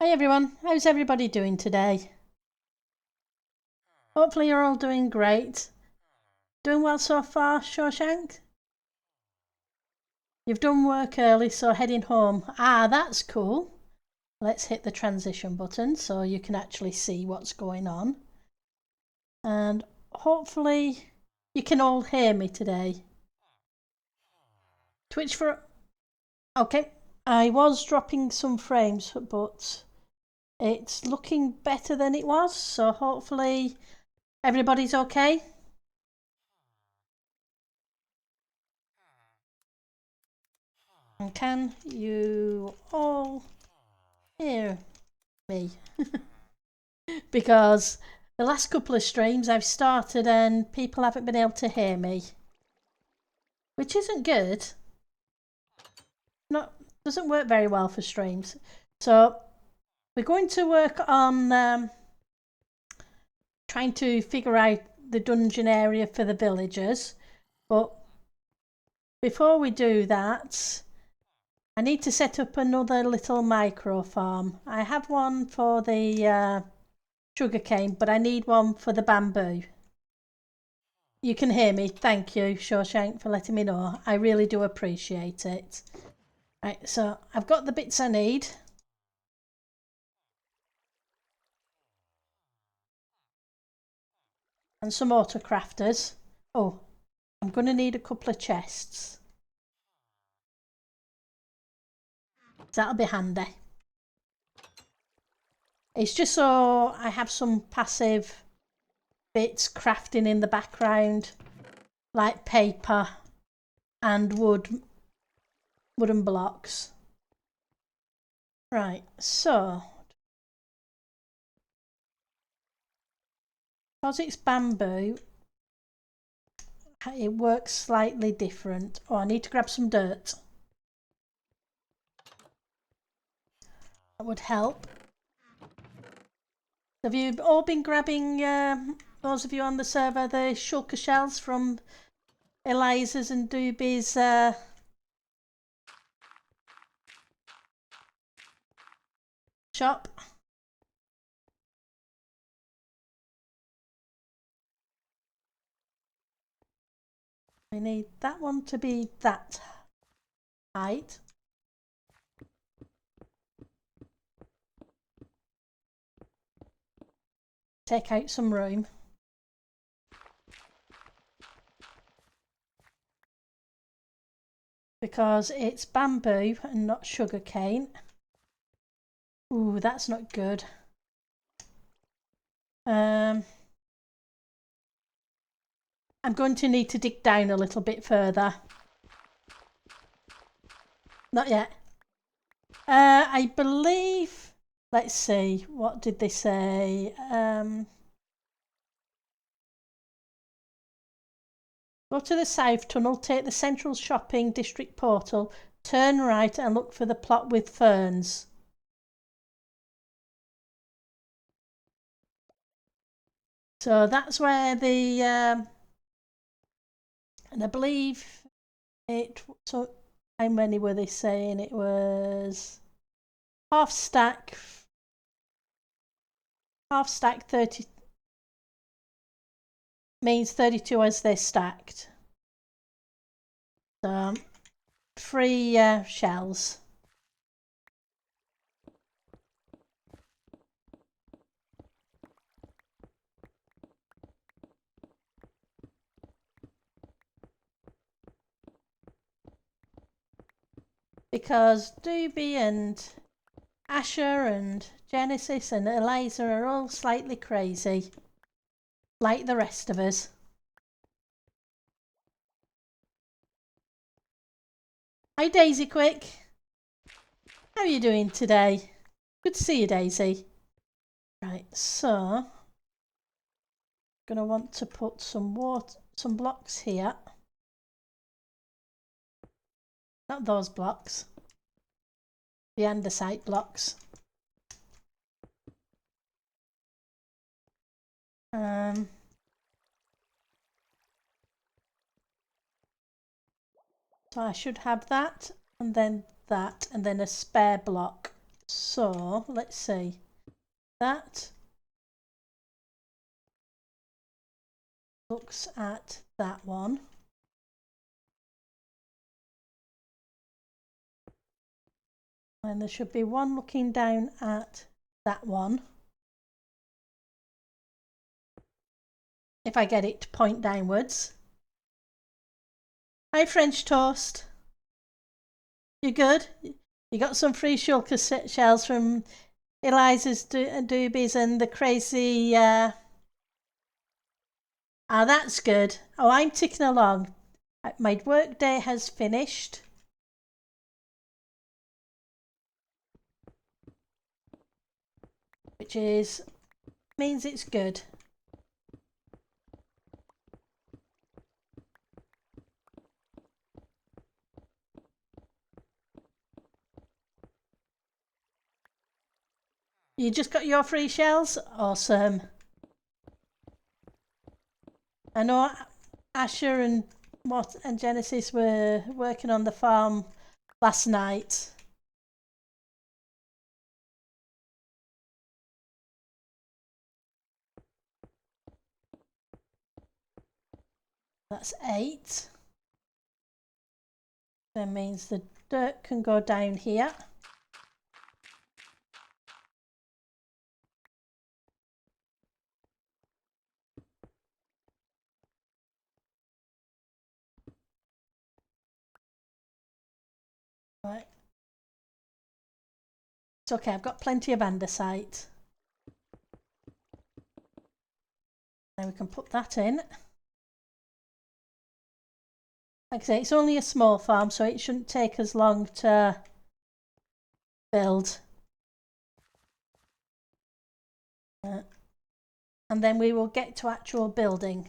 Hi everyone, how's everybody doing today? Hopefully you're all doing great. Doing well so far, Shawshank? You've done work early, so heading home. Ah, that's cool. Let's hit the transition button so you can actually see what's going on. And hopefully you can all hear me today. Twitch for... Okay, I was dropping some frames, but it's looking better than it was, so hopefully everybody's okay. And can you all hear me? Because the last couple of streams I've started and people haven't been able to hear me, which isn't good. Not doesn't work very well for streams. So we're going to work on trying to figure out the dungeon area for the villagers, but before we do that, I need to set up another little micro farm. I have one for the sugarcane, but I need one for the bamboo. You can hear me. Thank you, Shawshank, for letting me know. I really do appreciate it. Right, so I've got the bits I need. And some autocrafters. Oh, I'm going to need a couple of chests. That'll be handy. It's just so I have some passive bits crafting in the background, like paper and wooden blocks. Right, so because it's bamboo, it works slightly different. Oh, I need to grab some dirt. That would help. Have you all been grabbing, those of you on the server, the shulker shells from Eliza's and Doobie's shop? We need that one to be that height. Take out some room. Because it's bamboo and not sugarcane. Ooh, that's not good. I'm going to need to dig down a little bit further. Not yet. I believe... Let's see, what did they say? Go to the south tunnel, take the central shopping district portal, turn right and look for the plot with ferns. So that's where the... and I believe it... So how many were they saying? It was... Half stack 30... means 32 as they're stacked. So, 3 shells. Because Doobie and Asher and Genesis and Eliza are all slightly crazy, like the rest of us. Hi Daisy Quick. How are you doing today? Good to see you, Daisy. Right, so gonna want to put some blocks here. Not those blocks. The andesite blocks. So I should have that, and then a spare block. So let's see. That looks at that one. And there should be one looking down at that one. If I get it to point downwards. Hi French toast. You good? You got some free shulker shells from Eliza's Doobies and the crazy... Ah, that's good. Oh, I'm ticking along. My work day has finished. Which means it's good. You just got your free shells? Awesome. I know Asher and Genesis were working on the farm last night. That's 8. That means the dirt can go down here. Right. It's okay, I've got plenty of andesite. Now we can put that in. Like I say, it's only a small farm, so it shouldn't take as long to build. And then we will get to actual building.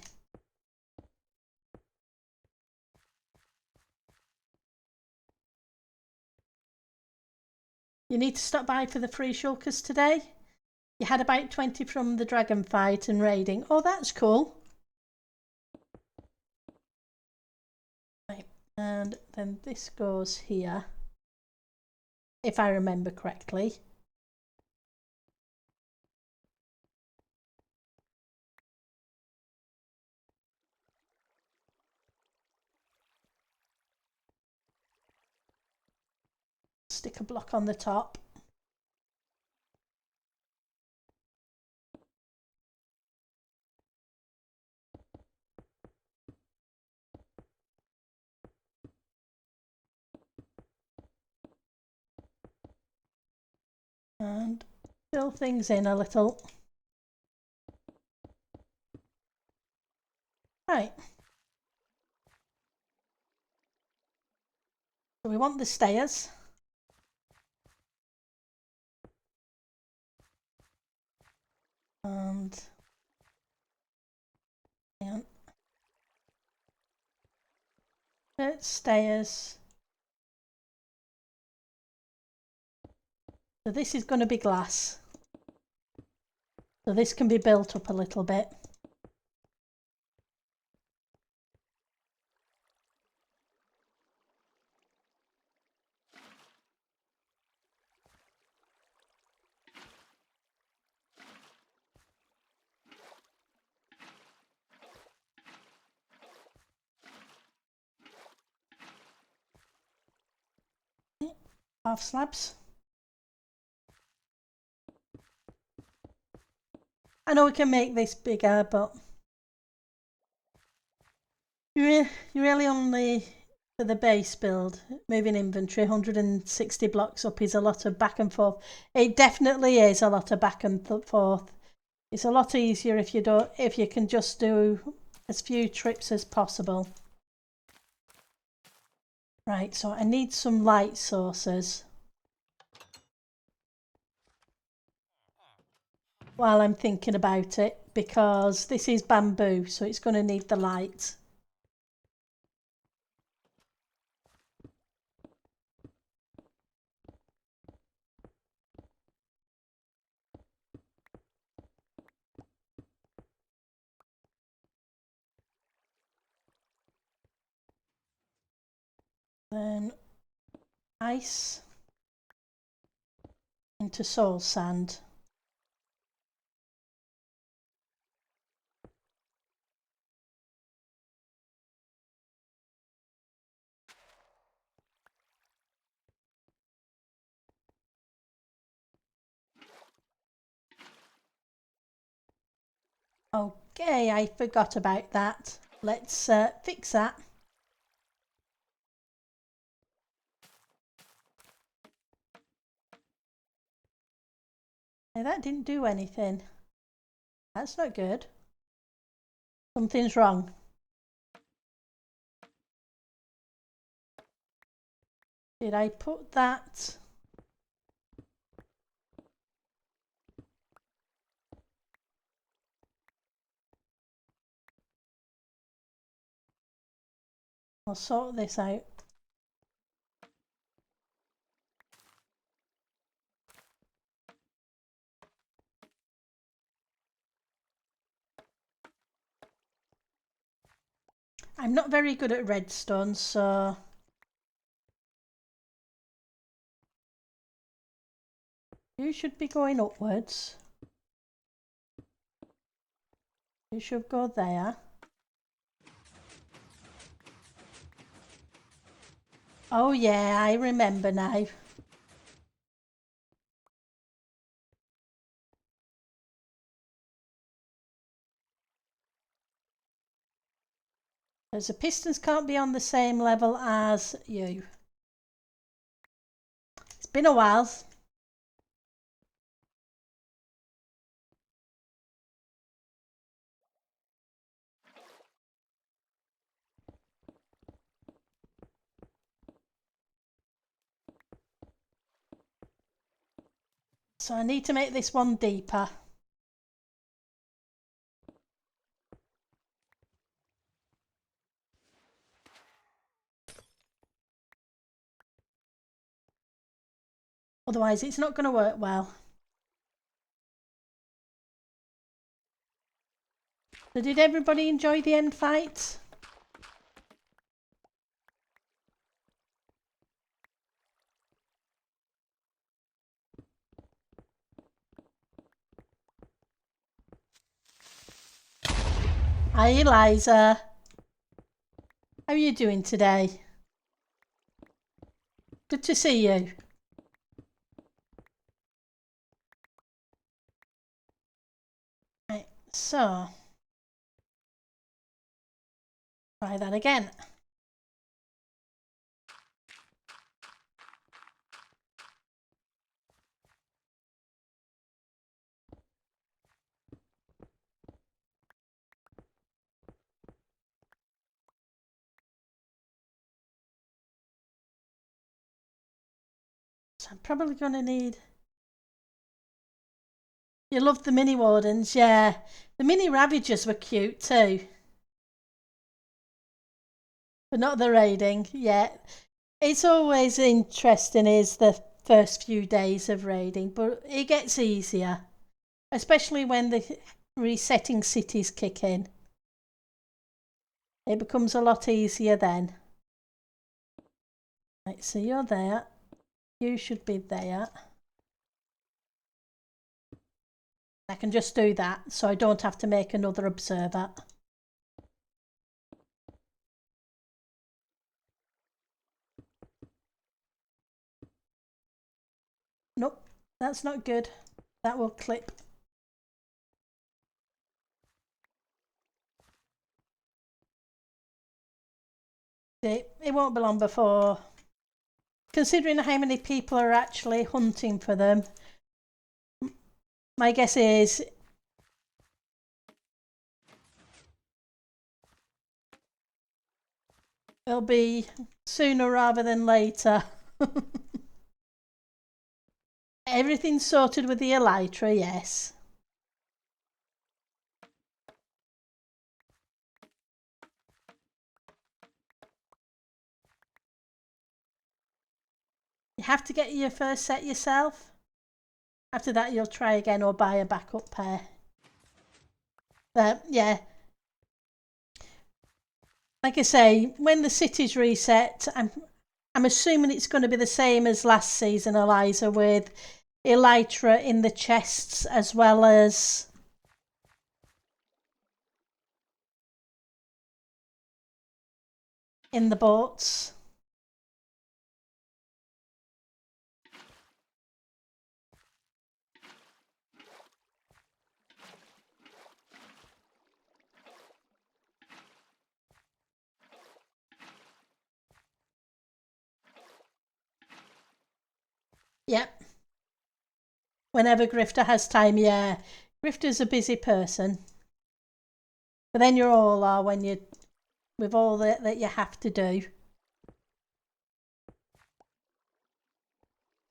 You need to stop by for the free shulkers today. You had about 20 from the dragon fight and raiding. Oh, that's cool. Right. And then this goes here, if I remember correctly. Stick a block on the top. And fill things in a little. Right. So we want the stairs. And stairs. So this is going to be glass. So this can be built up a little bit. Half slabs. I know we can make this bigger, but you really only, for the base build, moving inventory 160 blocks up is a lot of back and forth. It definitely is a lot of back and forth. It's a lot easier if you can just do as few trips as possible. Right, so I need some light sources while I'm thinking about it, because this is bamboo, so it's going to need the light. Then ice into soul sand. Okay, I forgot about that. Let's fix that. Now, that didn't do anything. That's not good. Something's wrong. Did I put that? I'll sort this out. I'm not very good at redstone, so you should be going upwards. You should go there. Oh yeah, I remember now. Because the pistons can't be on the same level as you. It's been a while. So I need to make this one deeper. Otherwise it's not going to work well. So did everybody enjoy the end fight? Hi Eliza. How are you doing today? Good to see you. Right, so try that again. So I'm probably going to need... You loved the mini wardens, yeah. The mini ravagers were cute too. But not the raiding, yeah. It's always interesting is the first few days of raiding, but it gets easier. Especially when the resetting cities kick in. It becomes a lot easier then. Right, so you're there. You should be there. I can just do that, so I don't have to make another observer. Nope, that's not good. That will clip. It won't be long before, considering how many people are actually hunting for them, my guess is it'll be sooner rather than later. Everything's sorted with the elytra, yes. You have to get your first set yourself. After that, you'll try again or buy a backup pair. But yeah, like I say, when the city's reset, I'm assuming it's going to be the same as last season, Eliza, with elytra in the chests as well as in the boats. Yep. Whenever Grifter has time, yeah. Grifter's a busy person. But then you all are when you with all that you have to do.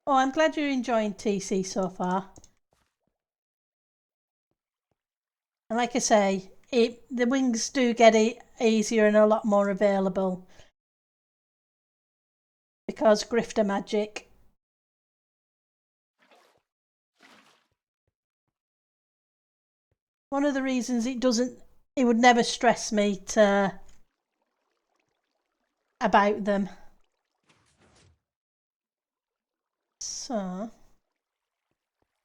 Oh, I'm glad you're enjoying TC so far. And like I say, the wings do get easier and a lot more available because Grifter magic. One of the reasons it would never stress me about them. So,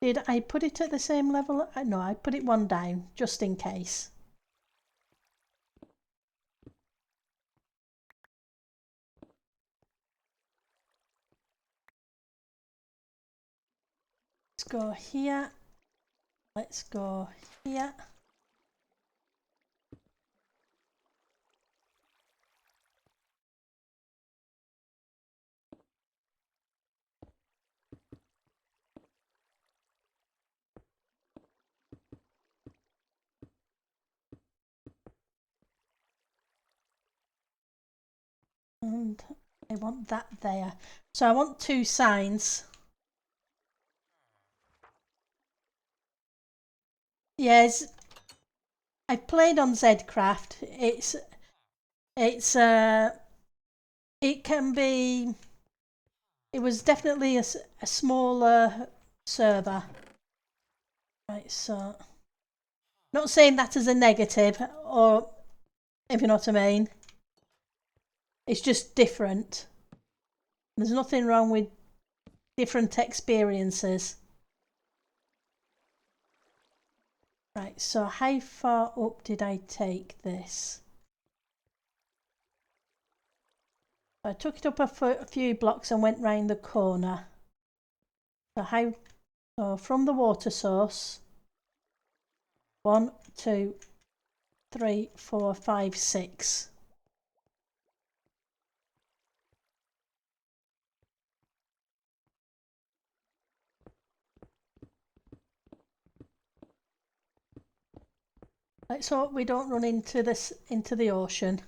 did I put it at the same level? No, I put it one down just in case. Let's go here. Let's go here. And I want that there. So I want 2 signs. Yes, I've played on Zcraft. It can be. It was definitely a smaller server. Right, so not saying that as a negative, or if you know what I mean. It's just different. There's nothing wrong with different experiences. Right, so how far up did I take this? I took it up a few blocks and went round the corner. So from the water source, 1, 2, 3, 4, 5, 6. Let's hope we don't run into the ocean.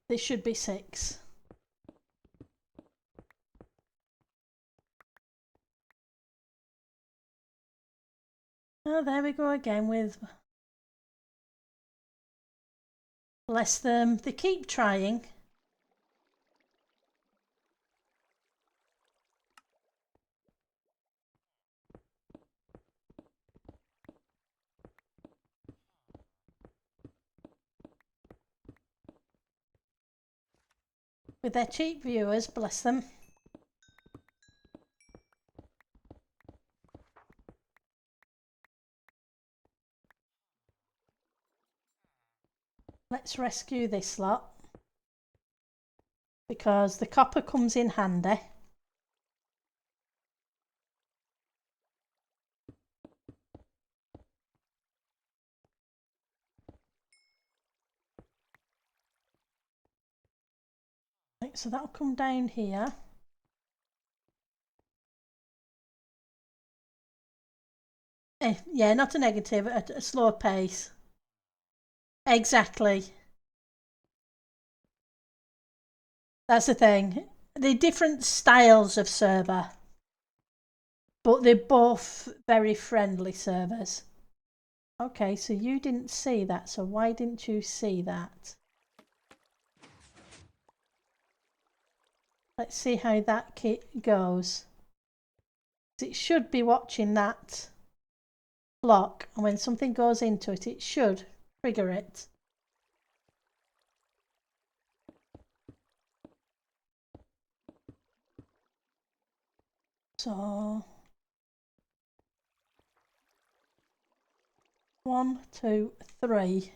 This should be 6. Oh, there we go again with bless them. They keep trying. With their cheap viewers, bless them. Let's rescue this lot because the copper comes in handy. Right, so that'll come down here. Yeah, not a negative, a slower pace. Exactly. That's the thing. They're different styles of server, but they're both very friendly servers. Okay, so you didn't see that, so why didn't you see that? Let's see how that goes. It should be watching that block, and when something goes into it, it should trigger it. So 1, 2, 3.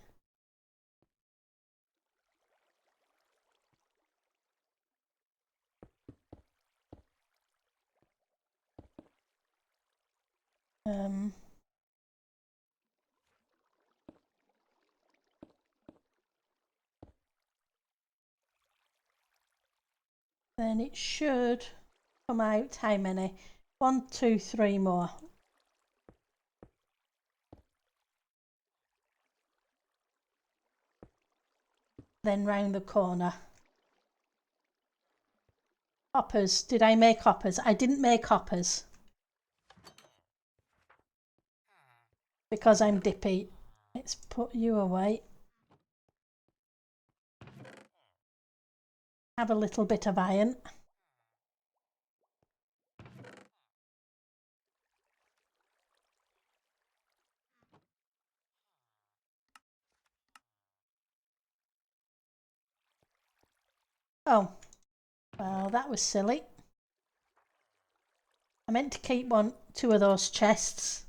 Then it should come out how many? 1, 2, 3 more. Then round the corner. Hoppers. Did I make hoppers? I didn't make hoppers. Because I'm dippy. Let's put you away. Have a little bit of iron. Oh, well, that was silly. I meant to keep 2 of those chests.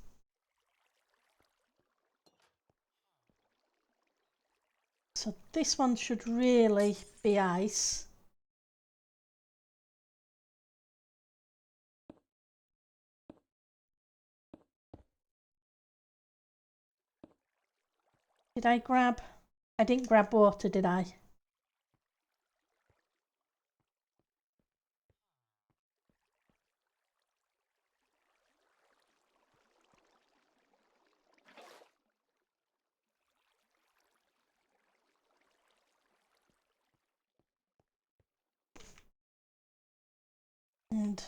So this one should really be ice. Did I grab? I didn't grab water, did I? And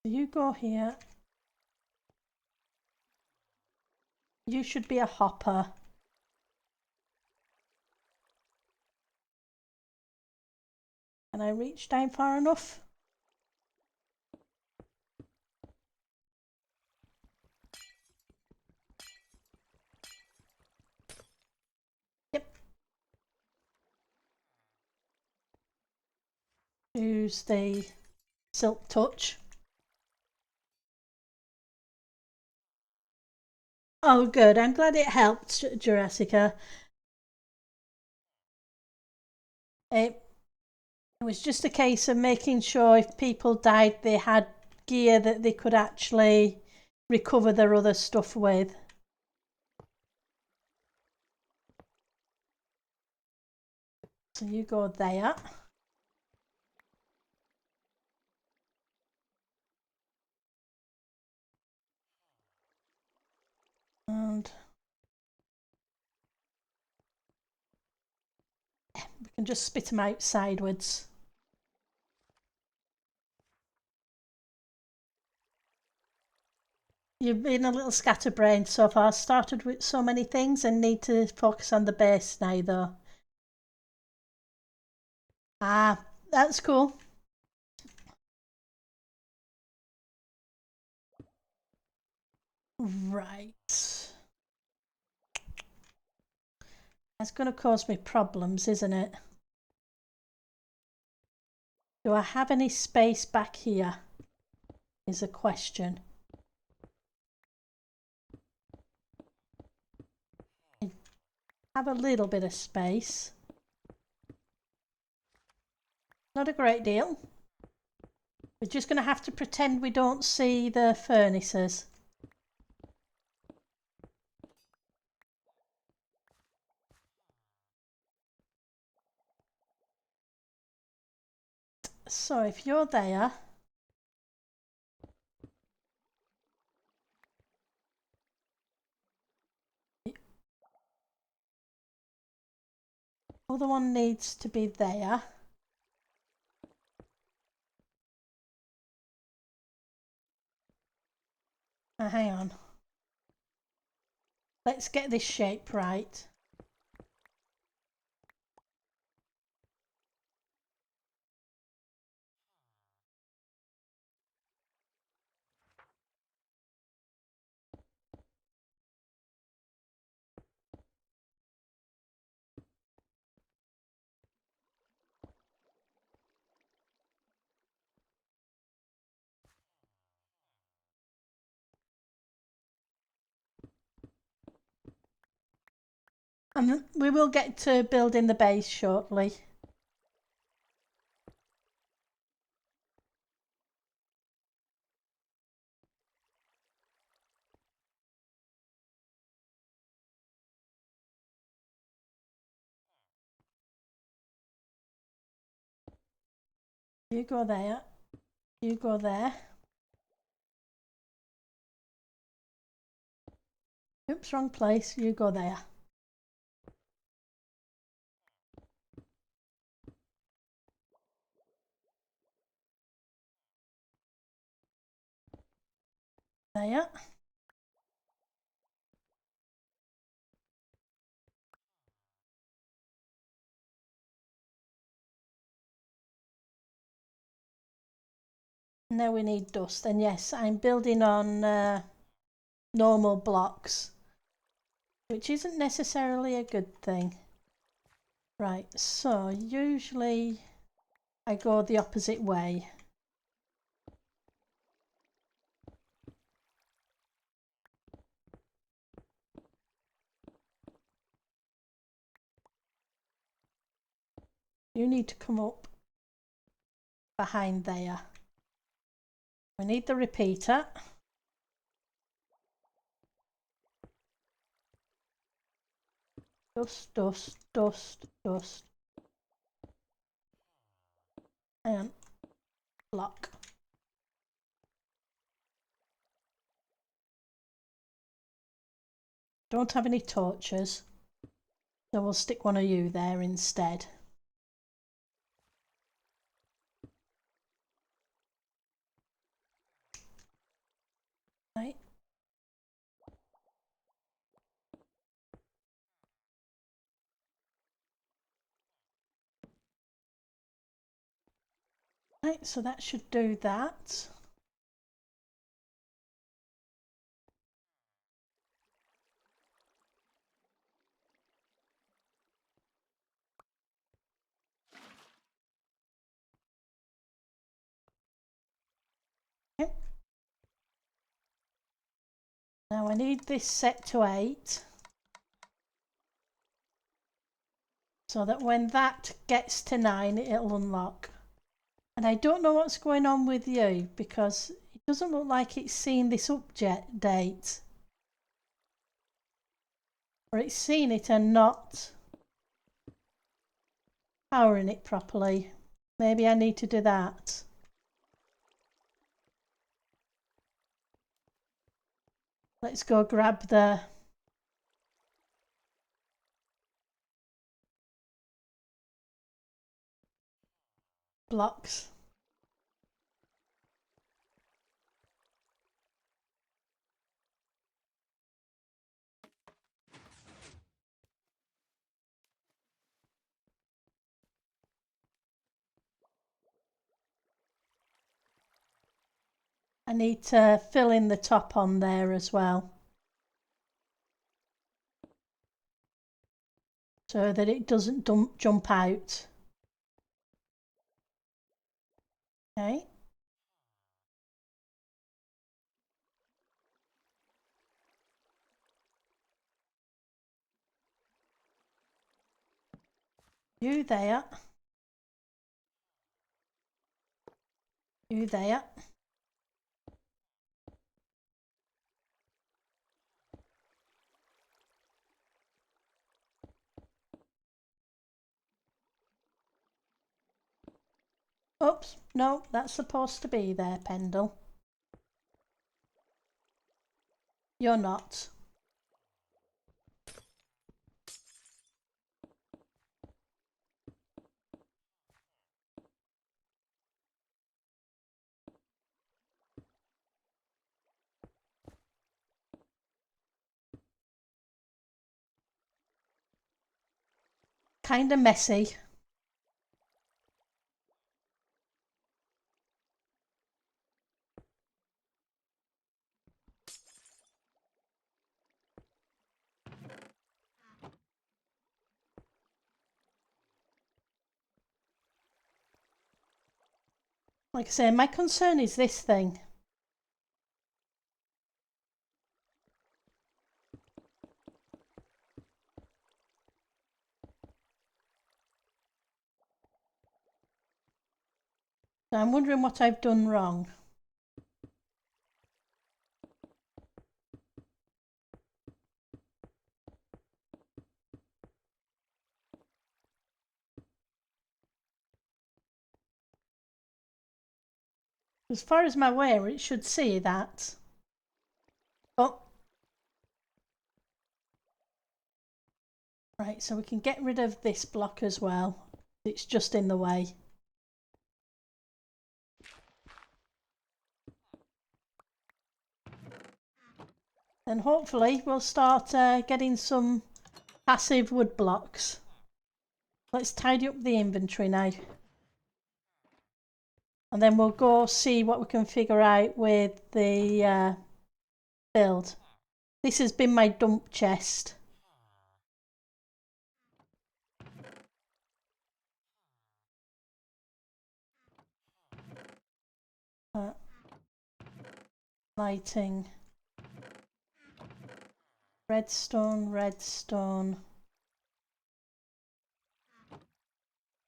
you go here. You should be a hopper. Can I reach down far enough? Yep. Use the silk touch. Oh, good. I'm glad it helped, Jurassica. It was just a case of making sure if people died, they had gear that they could actually recover their other stuff with. So you go there. And we can just spit them out sideways. You've been a little scatterbrained so far. Started with so many things and need to focus on the base now, though. Ah, that's cool. Right. That's going to cause me problems, isn't it? Do I have any space back here? Is a question. I have a little bit of space. Not a great deal. We're just going to have to pretend we don't see the furnaces. So if you're there, the other one needs to be there. hang on. Let's get this shape right. And we will get to building the base shortly. You go there. You go there. Oops, wrong place. You go there. There. Now we need dust. And yes, I'm building on normal blocks, which isn't necessarily a good thing. Right, so usually I go the opposite way. You need to come up behind there. We need the repeater. Dust, dust, dust, dust. And block. Don't have any torches, so we'll stick one of you there instead. Right. Right, so that should do that. Okay. Now I need this set to 8. So that when that gets to 9, it'll unlock. And I don't know what's going on with you because it doesn't look like it's seen this update. Or it's seen it and not powering it properly. Maybe I need to do that. Let's go grab the blocks. I need to fill in the top on there as well, so that it doesn't jump out. Okay. You there. You there. Oops, no, that's supposed to be there, Pendle. You're not. kind of messy. Like I say, my concern is this thing. So I'm wondering what I've done wrong. As far as I'm aware, it should see that. Oh. Right, so we can get rid of this block as well. It's just in the way. And hopefully we'll start getting some passive wood blocks. Let's tidy up the inventory now. And then we'll go see what we can figure out with the build. This has been my dump chest. Lighting. Redstone, redstone.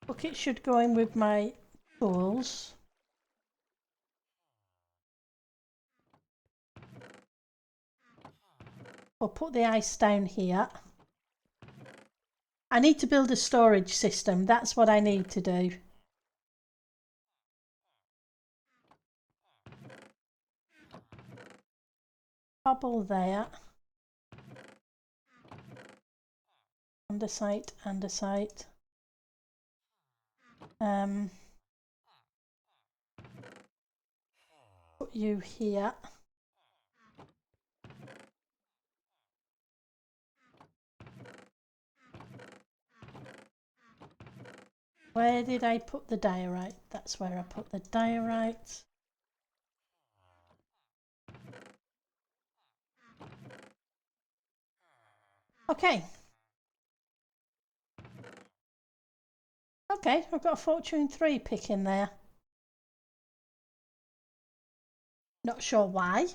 Bucket should go in with my tools. We'll put the ice down here. I need to build a storage system. That's what I need to do. Cobble there. Andesite, andesite. Put you here. Where did I put the diorite? That's where I put the diorite. Okay. Okay, I've got a Fortune 3 pick in there. Not sure why.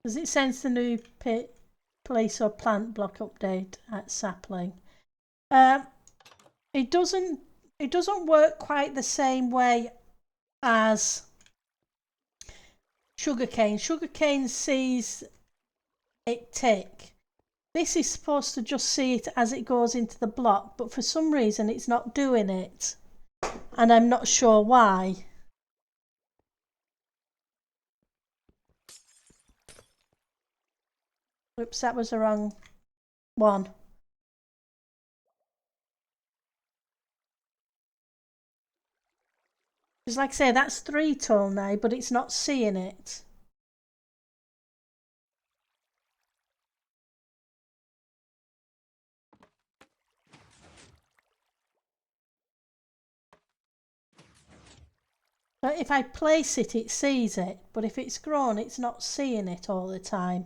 Does it sense the new place or plant block update at sapling? It doesn't work quite the same way as sugarcane. Sugarcane sees it tick. This is supposed to just see it as it goes into the block, but for some reason it's not doing it. And I'm not sure why. Oops, that was the wrong one. Because like I say, that's 3 tall now, but it's not seeing it. So if I place it, it sees it, but if it's grown, it's not seeing it all the time.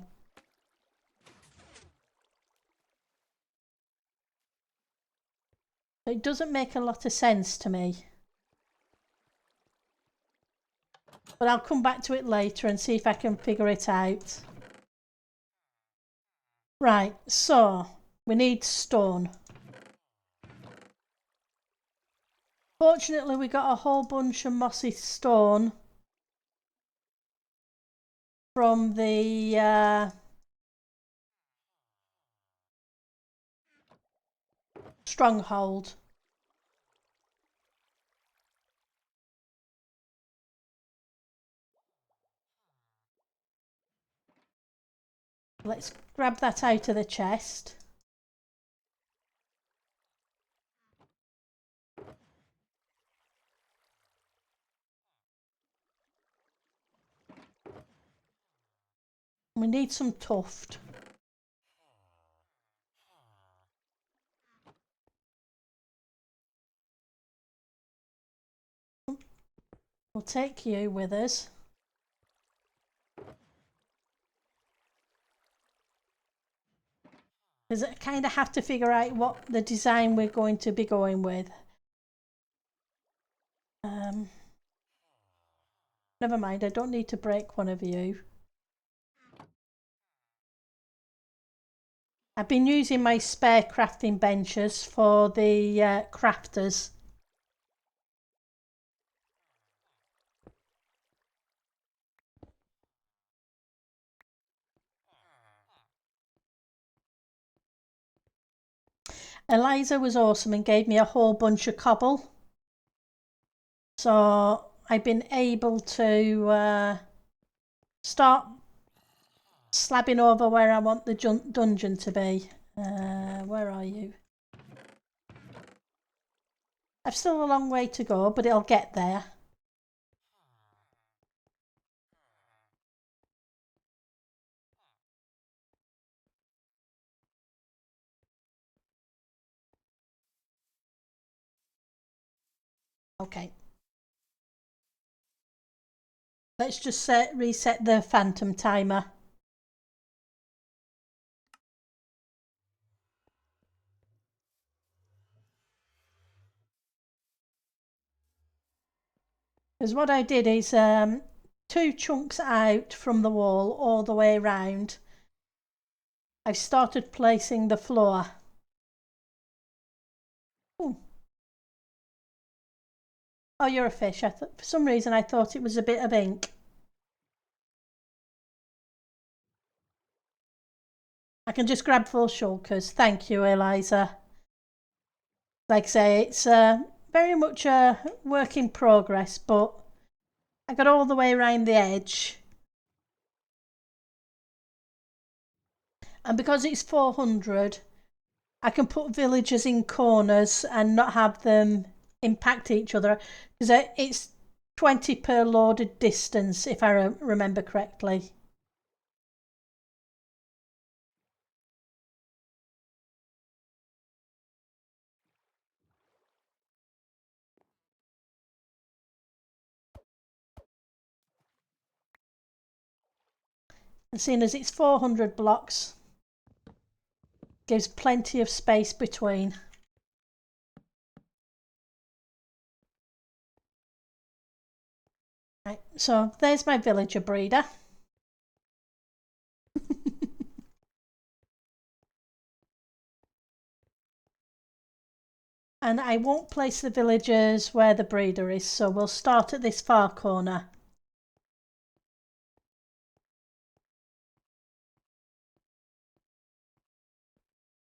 It doesn't make a lot of sense to me. But I'll come back to it later and see if I can figure it out. Right, so we need stone. Fortunately, we got a whole bunch of mossy stone from the stronghold. Let's grab that out of the chest. We need some tuft. We'll take you with us. Because I kind of have to figure out what the design we're going to be going with. Never mind, I don't need to break one of you. I've been using my spare crafting benches for the crafters. Eliza was awesome and gave me a whole bunch of cobble. So I've been able to start slabbing over where I want the dungeon to be. Where are you? I've still a long way to go, but it'll get there. Okay. Let's just reset the phantom timer. Because what I did is 2 chunks out from the wall all the way around. I've started placing the floor. Ooh. Oh, you're a fish. For some reason I thought it was a bit of ink. I can just grab full shulkers. Thank you, Eliza. Like I say, it's very much a work in progress, but I got all the way around the edge. And because it's 400, I can put villagers in corners and not have them impact each other. Because it's 20 per loaded distance, if I remember correctly. And seeing as it's 400 blocks, gives plenty of space between. Right, so there's my villager breeder. And I won't place the villagers where the breeder is, so we'll start at this far corner.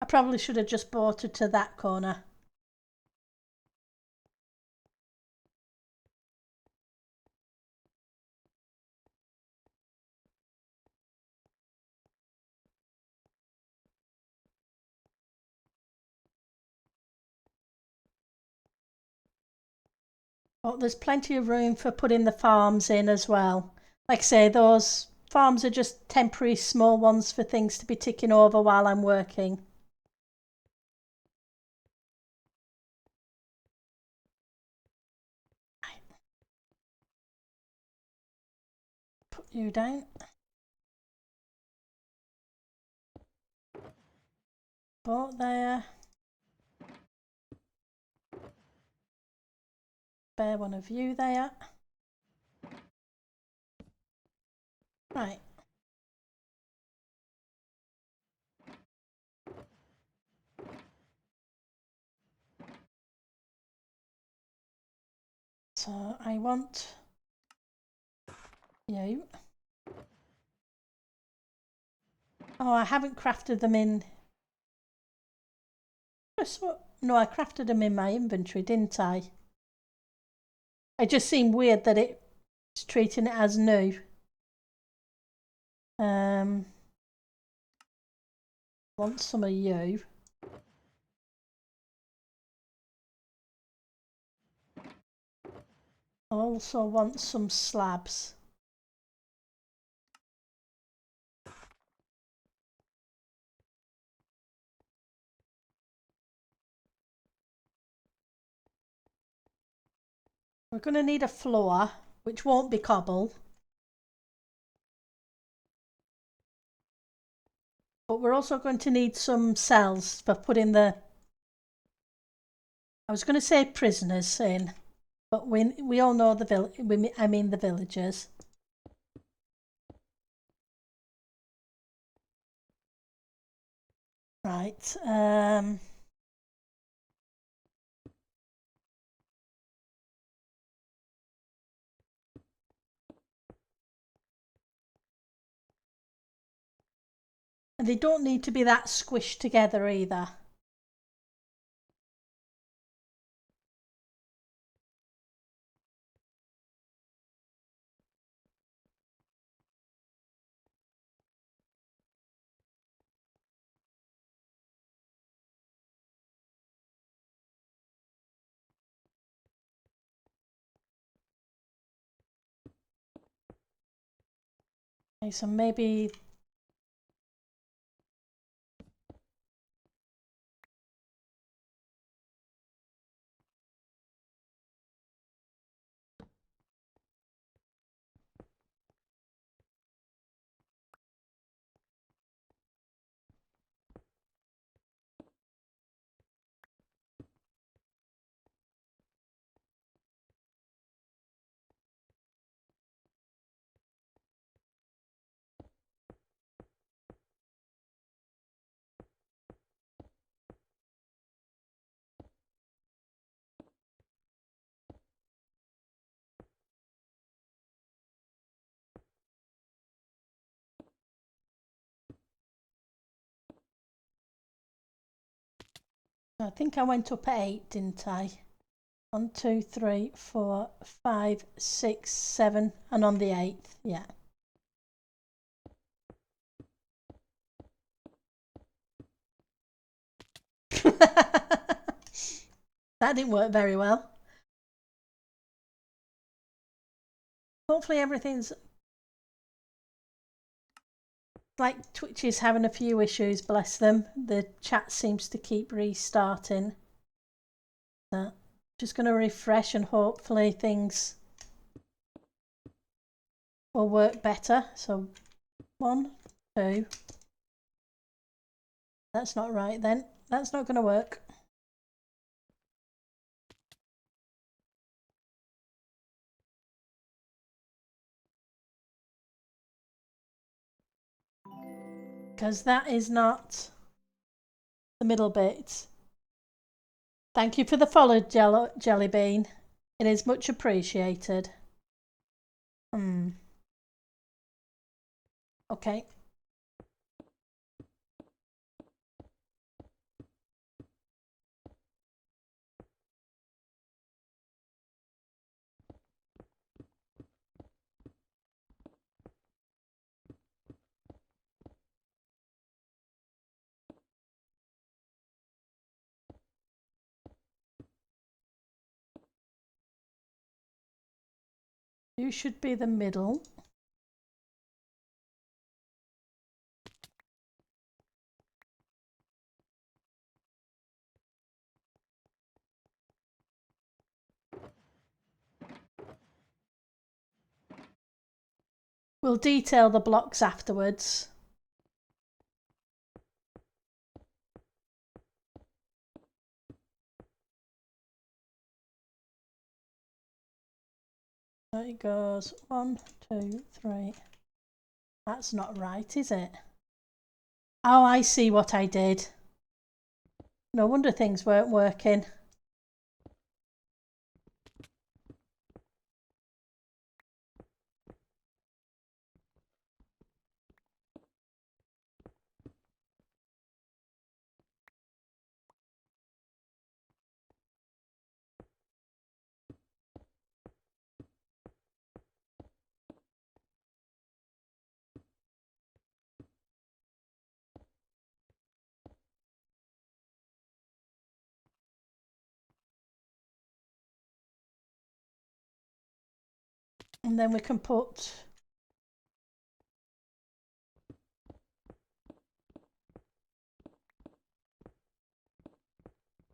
I probably should have just brought it to that corner. But there's plenty of room for putting the farms in as well. Like I say, those farms are just temporary small ones for things to be ticking over while I'm working. Put you down. Put there. Bear one of you there. Right. So I want you. Oh, I haven't crafted them in. No, I crafted them in my inventory, didn't I? It just seemed weird that it's treating it as new. Want some of you. I also want some slabs. We're going to need a floor. which won't be cobble. But we're also going to need some cells for putting the, I was going to say prisoners in, but we all know I mean the villagers. Right. And they don't need to be that squished together either. Okay, so maybe I think I went up at 8, didn't I? 1, 2, 3, 4, 5, 6, 7, and on the 8th, yeah. That didn't work very well. Hopefully everything's, like Twitch is having a few issues, bless them. The chat seems to keep restarting. So just going to refresh and hopefully things will work better. So 1, 2. That's not right then. That's not going to work. Because that is not the middle bit. Thank you for the follow, Jelly Bean. It is much appreciated. Okay. You should be the middle. We'll detail the blocks afterwards. So it goes 1, 2, 3. That's not right, is it? Oh, I see what I did. No wonder things weren't working. And then we can put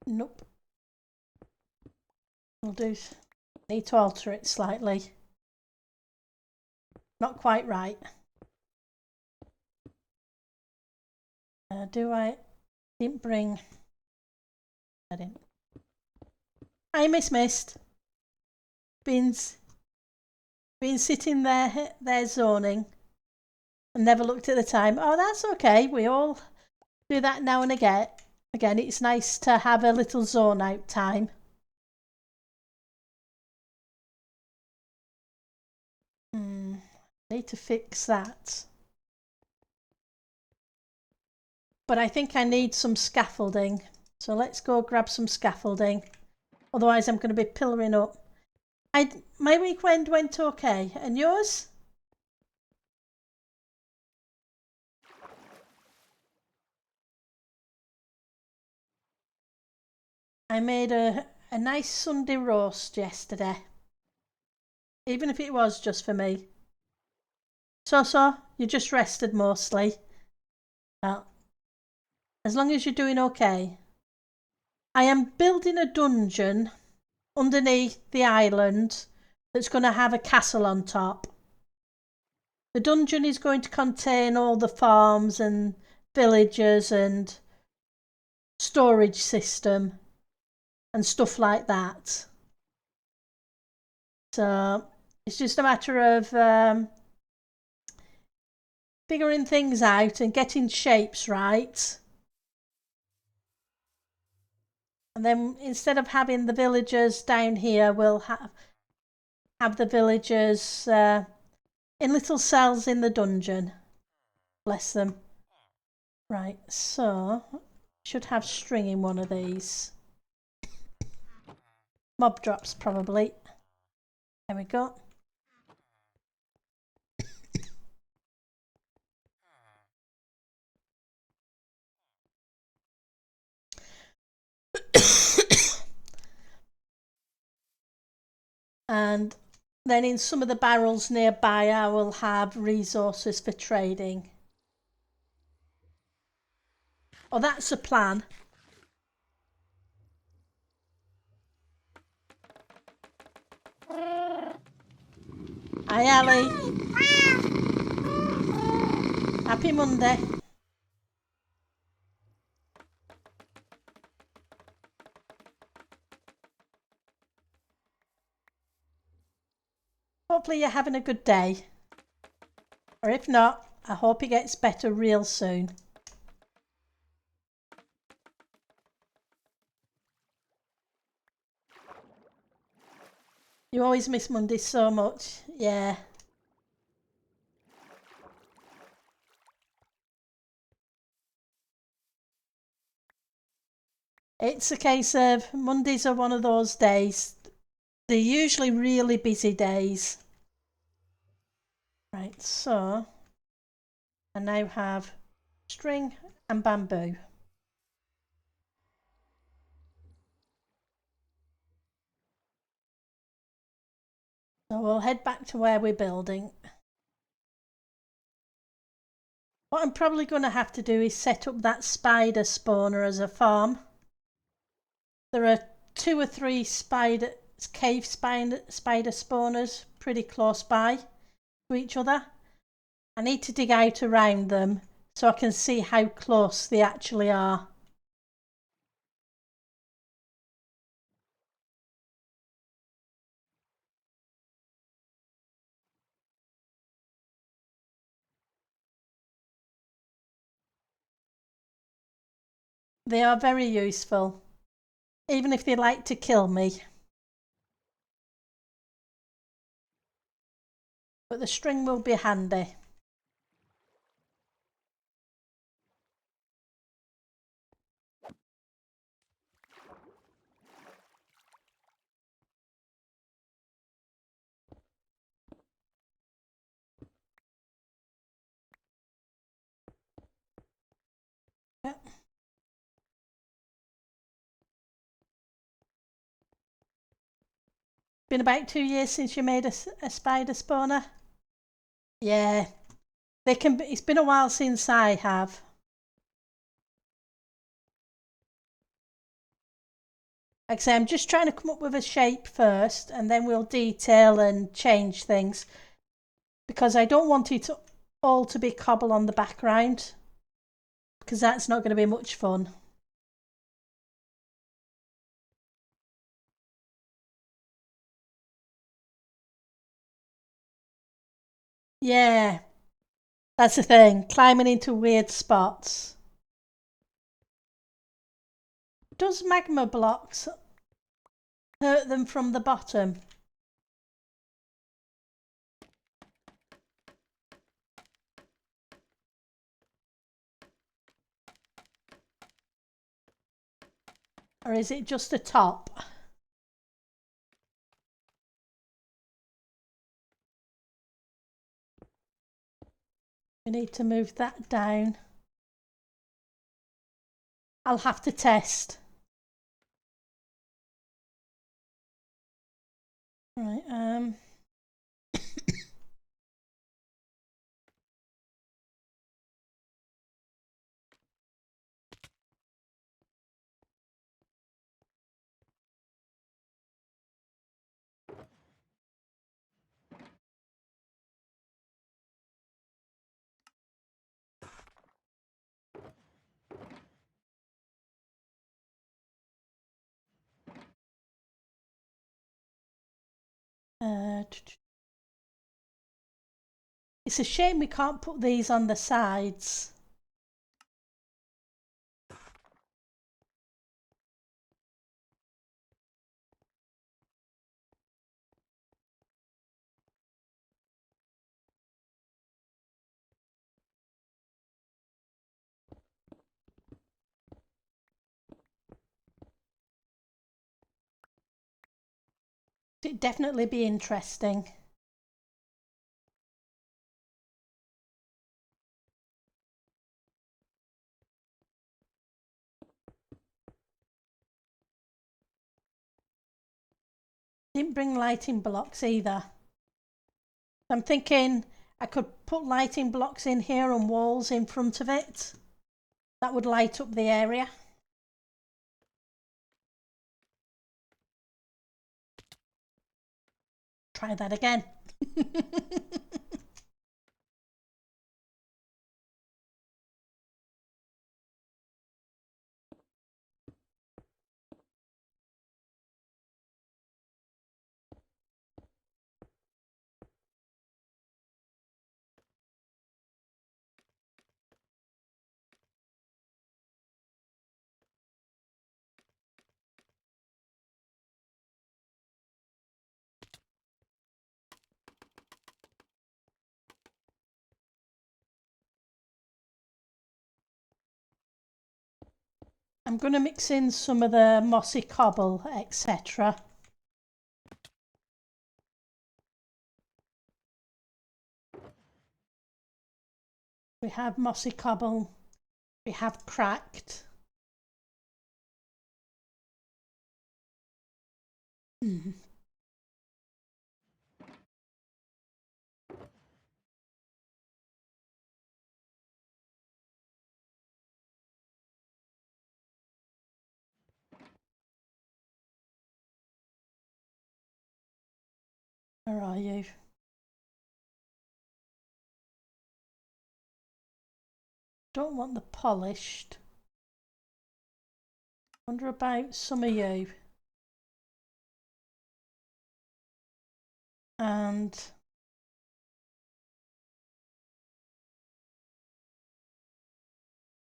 nope. We'll do need to alter it slightly. Not quite right. Didn't bring... I didn't. Hi, Miss Mist. Been sitting there zoning and never looked at the time. Oh, that's okay. We all do that now and again. Again, it's nice to have a little zone out time. Need to fix that. But I think I need some scaffolding. So let's go grab some scaffolding. Otherwise I'm going to be pillaring up. My weekend went okay. And yours? I made a nice Sunday roast yesterday. Even if it was just for me. So, you just rested mostly. Well, as long as you're doing okay. I am building a dungeon underneath the island that's going to have a castle on top. The dungeon is going to contain all the farms and villages and storage system and stuff like that. So it's just a matter of figuring things out and getting shapes right. And then instead of having the villagers down here, we'll have the villagers in little cells in the dungeon. Bless them. Right, so should have string in one of these. Mob drops probably. There we go. And then in some of the barrels nearby I will have resources for trading. Oh, that's a plan. Hi Ali. Happy Monday. Hopefully you're having a good day. Or if not, I hope it gets better real soon. You always miss Mondays so much. Yeah. It's a case of Mondays are one of those days. They're usually really busy days. Right, so I now have string and bamboo. So we'll head back to where we're building. What I'm probably going to have to do is set up that spider spawner as a farm. There are 2 or 3 cave spider spawners pretty close by to each other. I need to dig out around them so I can see how close they actually are. They are very useful, even if they like to kill me. But the string will be handy. Yep. Been about 2 years since you made a spider spawner? Yeah, it's been a while since I have. Like I say, I'm just trying to come up with a shape first and then we'll detail and change things. because I don't want it all to be cobble on the background, because that's not going to be much fun. Yeah, that's the thing, climbing into weird spots. Does magma blocks hurt them from the bottom? Or is it just the top? We need to move that down. I'll have to test. Right, it's a shame we can't put these on the sides. It'd definitely be interesting. Didn't bring lighting blocks either. I'm thinking I could put lighting blocks in here and walls in front of it. That would light up the area. Try that again. I'm going to mix in some of the mossy cobble, etc. We have mossy cobble, we have cracked. Where are you? Don't want the polished. Wonder about some of you. And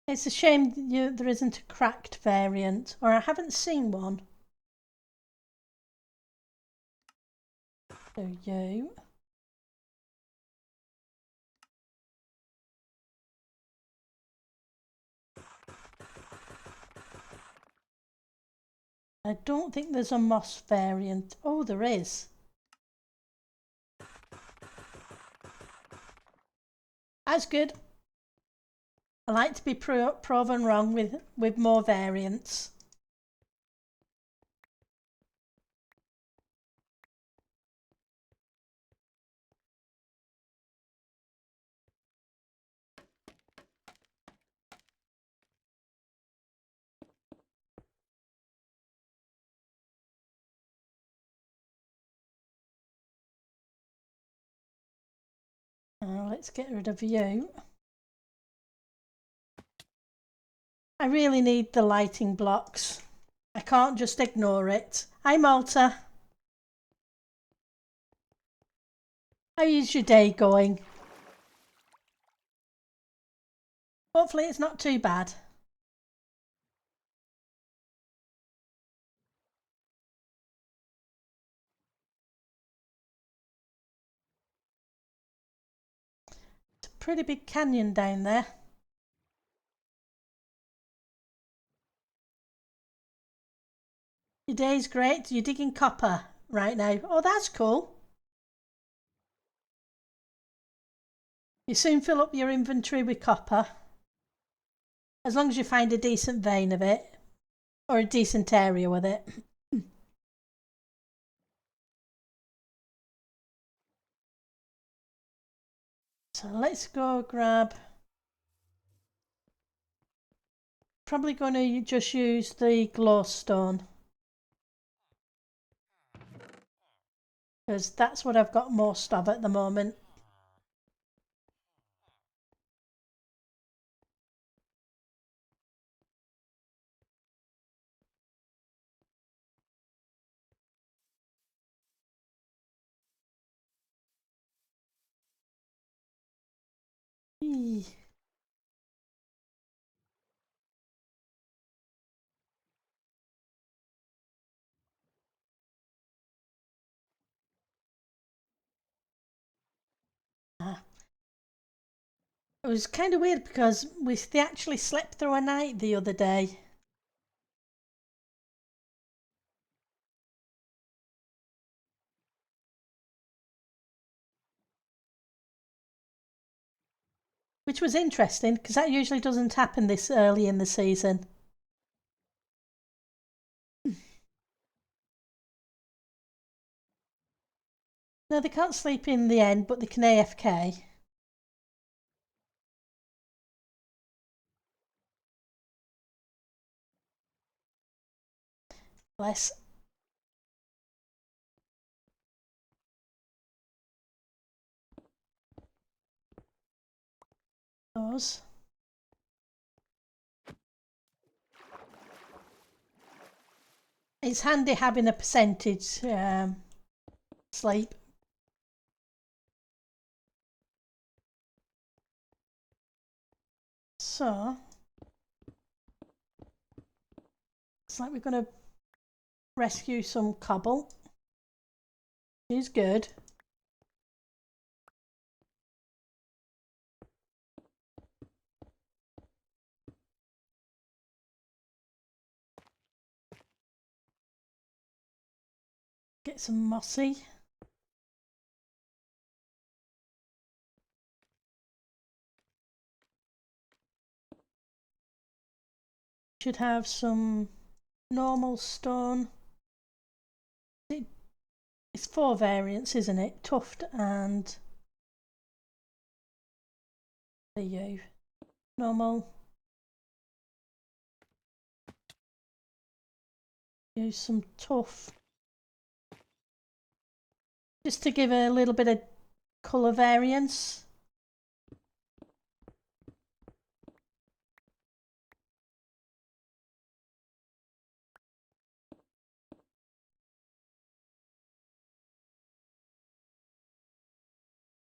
it's a shame there isn't a cracked variant, or I haven't seen one. So you. I don't think there's a moss variant. Oh, there is. That's good. I like to be proven wrong with more variants. Let's get rid of you. I really need the lighting blocks. I can't just ignore it. Hi Malta. How is your day going? Hopefully it's not too bad. It's a pretty big canyon down there. Your day's great. You're digging copper right now. Oh, that's cool. You soon fill up your inventory with copper. As long as you find a decent vein of it. Or a decent area with it. So let's go grab... Probably going to just use the glowstone. Because that's what I've got most of at the moment. Eee. It was kind of weird because they actually slept through a night the other day. Which was interesting because that usually doesn't happen this early in the season. No, they can't sleep in the end, but they can AFK. Bless. Those. It's handy having a percentage sleep. So, it's like we're going to rescue some cobble. Which is good. Get some mossy. Should have some normal stone. It's 4 variants, isn't it? Tuft and you. Normal. Use some tuft. Just to give a little bit of colour variance.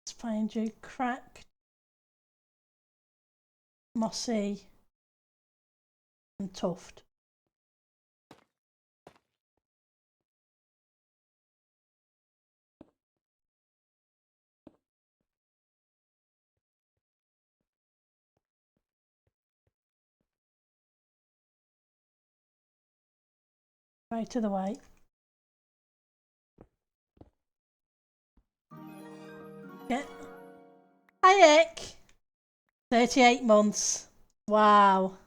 Let's find you cracked, mossy and tuft. Right to the way. Yeah. Hi, Ick. 38 months. Wow.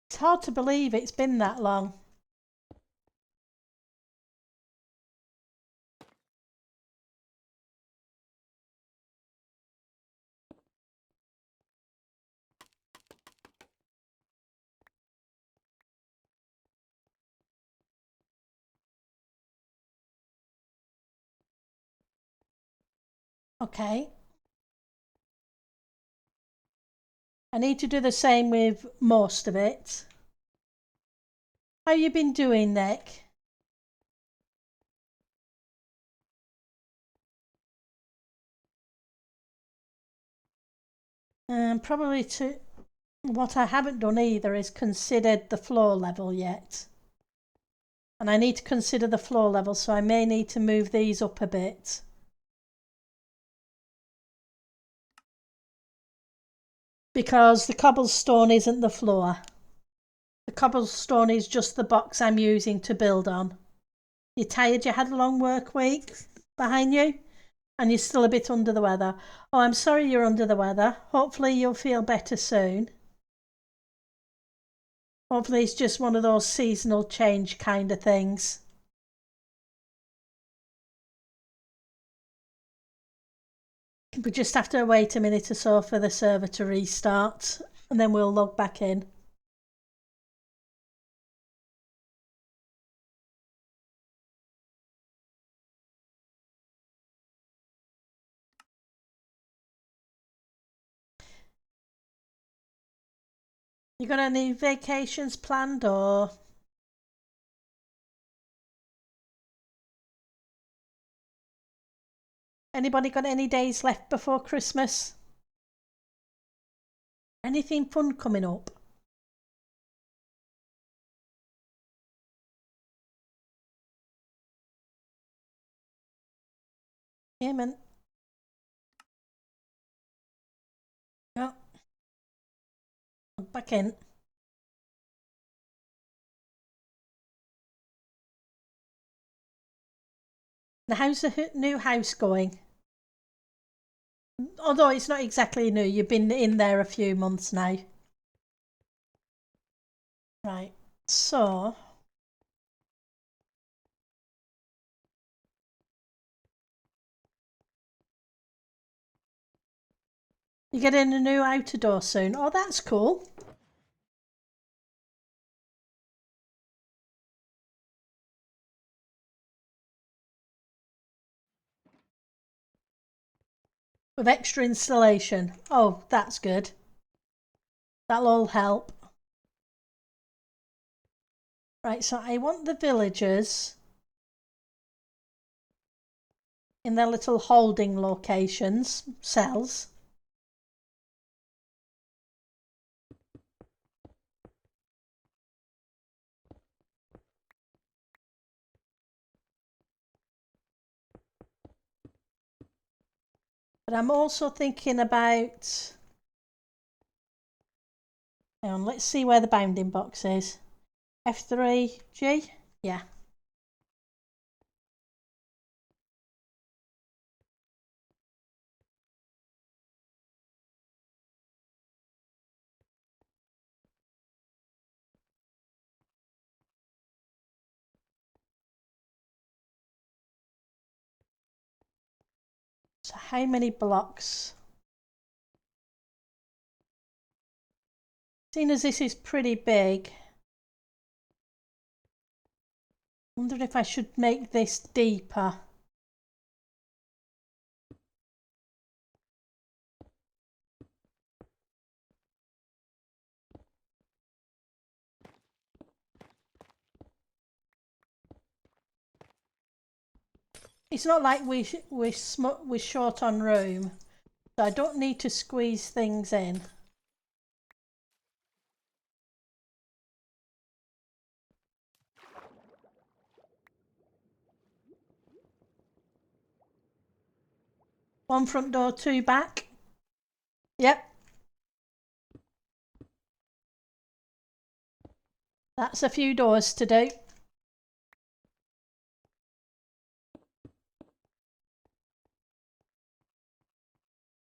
It's hard to believe it's been that long. Okay. I need to do the same with most of it. How you been doing, Nick? Probably to what I haven't done either is considered the floor level yet. And I need to consider the floor level, so I may need to move these up a bit. Because the cobblestone isn't the floor. The cobblestone is just the box I'm using to build on. You're tired? You had a long work week behind you? And you're still a bit under the weather. Oh, I'm sorry you're under the weather. Hopefully you'll feel better soon. Hopefully it's just one of those seasonal change kind of things. We just have to wait a minute or so for the server to restart and then we'll log back in. You got any vacations planned or? Anybody got any days left before Christmas? Anything fun coming up? Yeah, man. Oh, back in. Now, how's the new house going? Although it's not exactly new, you've been in there a few months now. Right, so you're getting a new outer door soon. Oh, that's cool. With extra installation. Oh, that's good. That'll all help. Right, so I want the villagers in their little holding locations, cells. But I'm also thinking about, hang on, let's see where the bounding box is. F3G? Yeah. So how many blocks? Seeing as this is pretty big, I wonder if I should make this deeper. It's not like we're short on room, so I don't need to squeeze things in. One front door, two back. Yep. That's a few doors to do.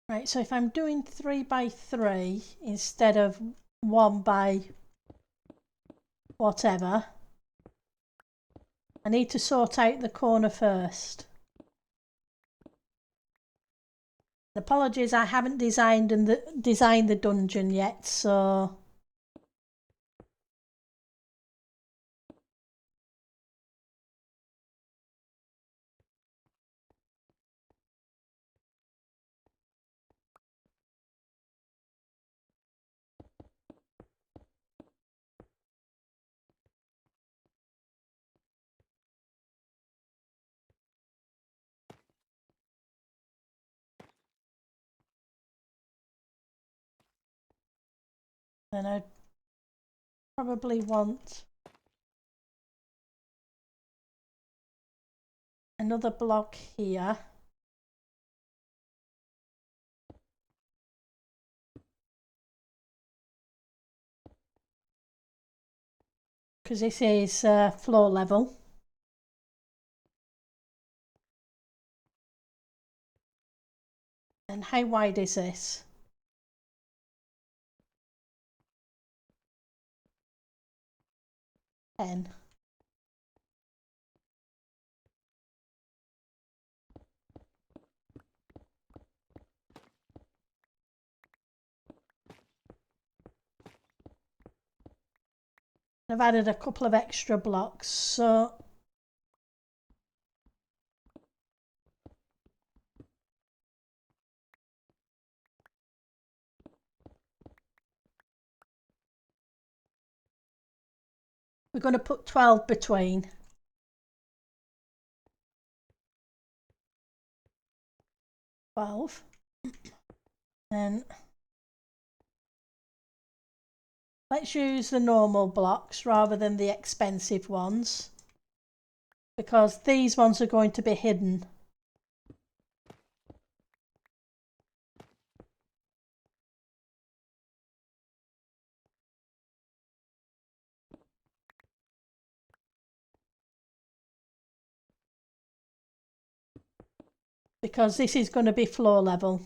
Right, so if I'm doing 3 by 3 instead of 1 by whatever, I need to sort out the corner first. Apologies, I haven't designed the dungeon yet, so Then I'd probably want another block here. Because this is floor level. And how wide is this? Ten. I've added a couple of extra blocks, so we're going to put 12 between. Then let's use the normal blocks rather than the expensive ones, because these ones are going to be hidden. Because this is going to be floor level.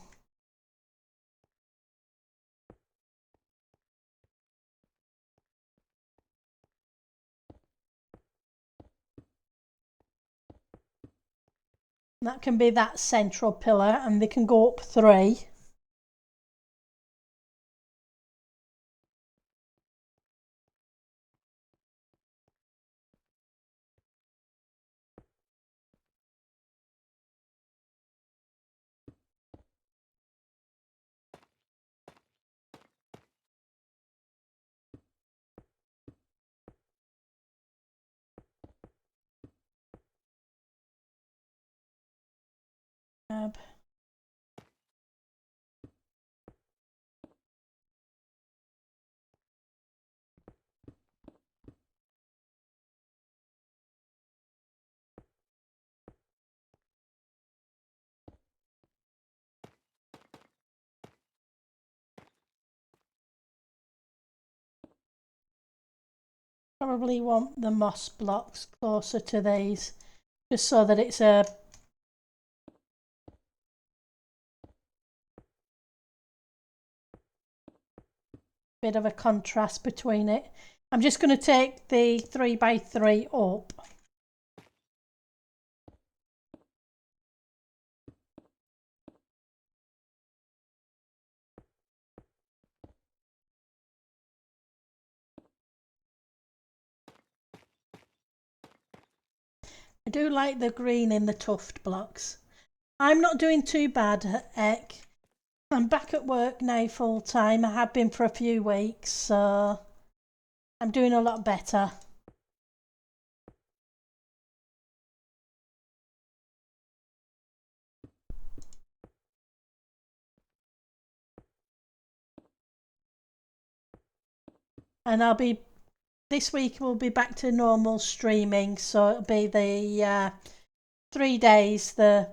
That can be that central pillar, and they can go up 3. Probably want the moss blocks closer to these, just so that it's a bit of a contrast between it. I'm just going to take the 3x3 up. I do like the green in the tuft blocks. I'm not doing too bad, Eck. I'm back at work now full time. I have been for a few weeks, so I'm doing a lot better. And this week we'll be back to normal streaming, so it'll be the 3 days, the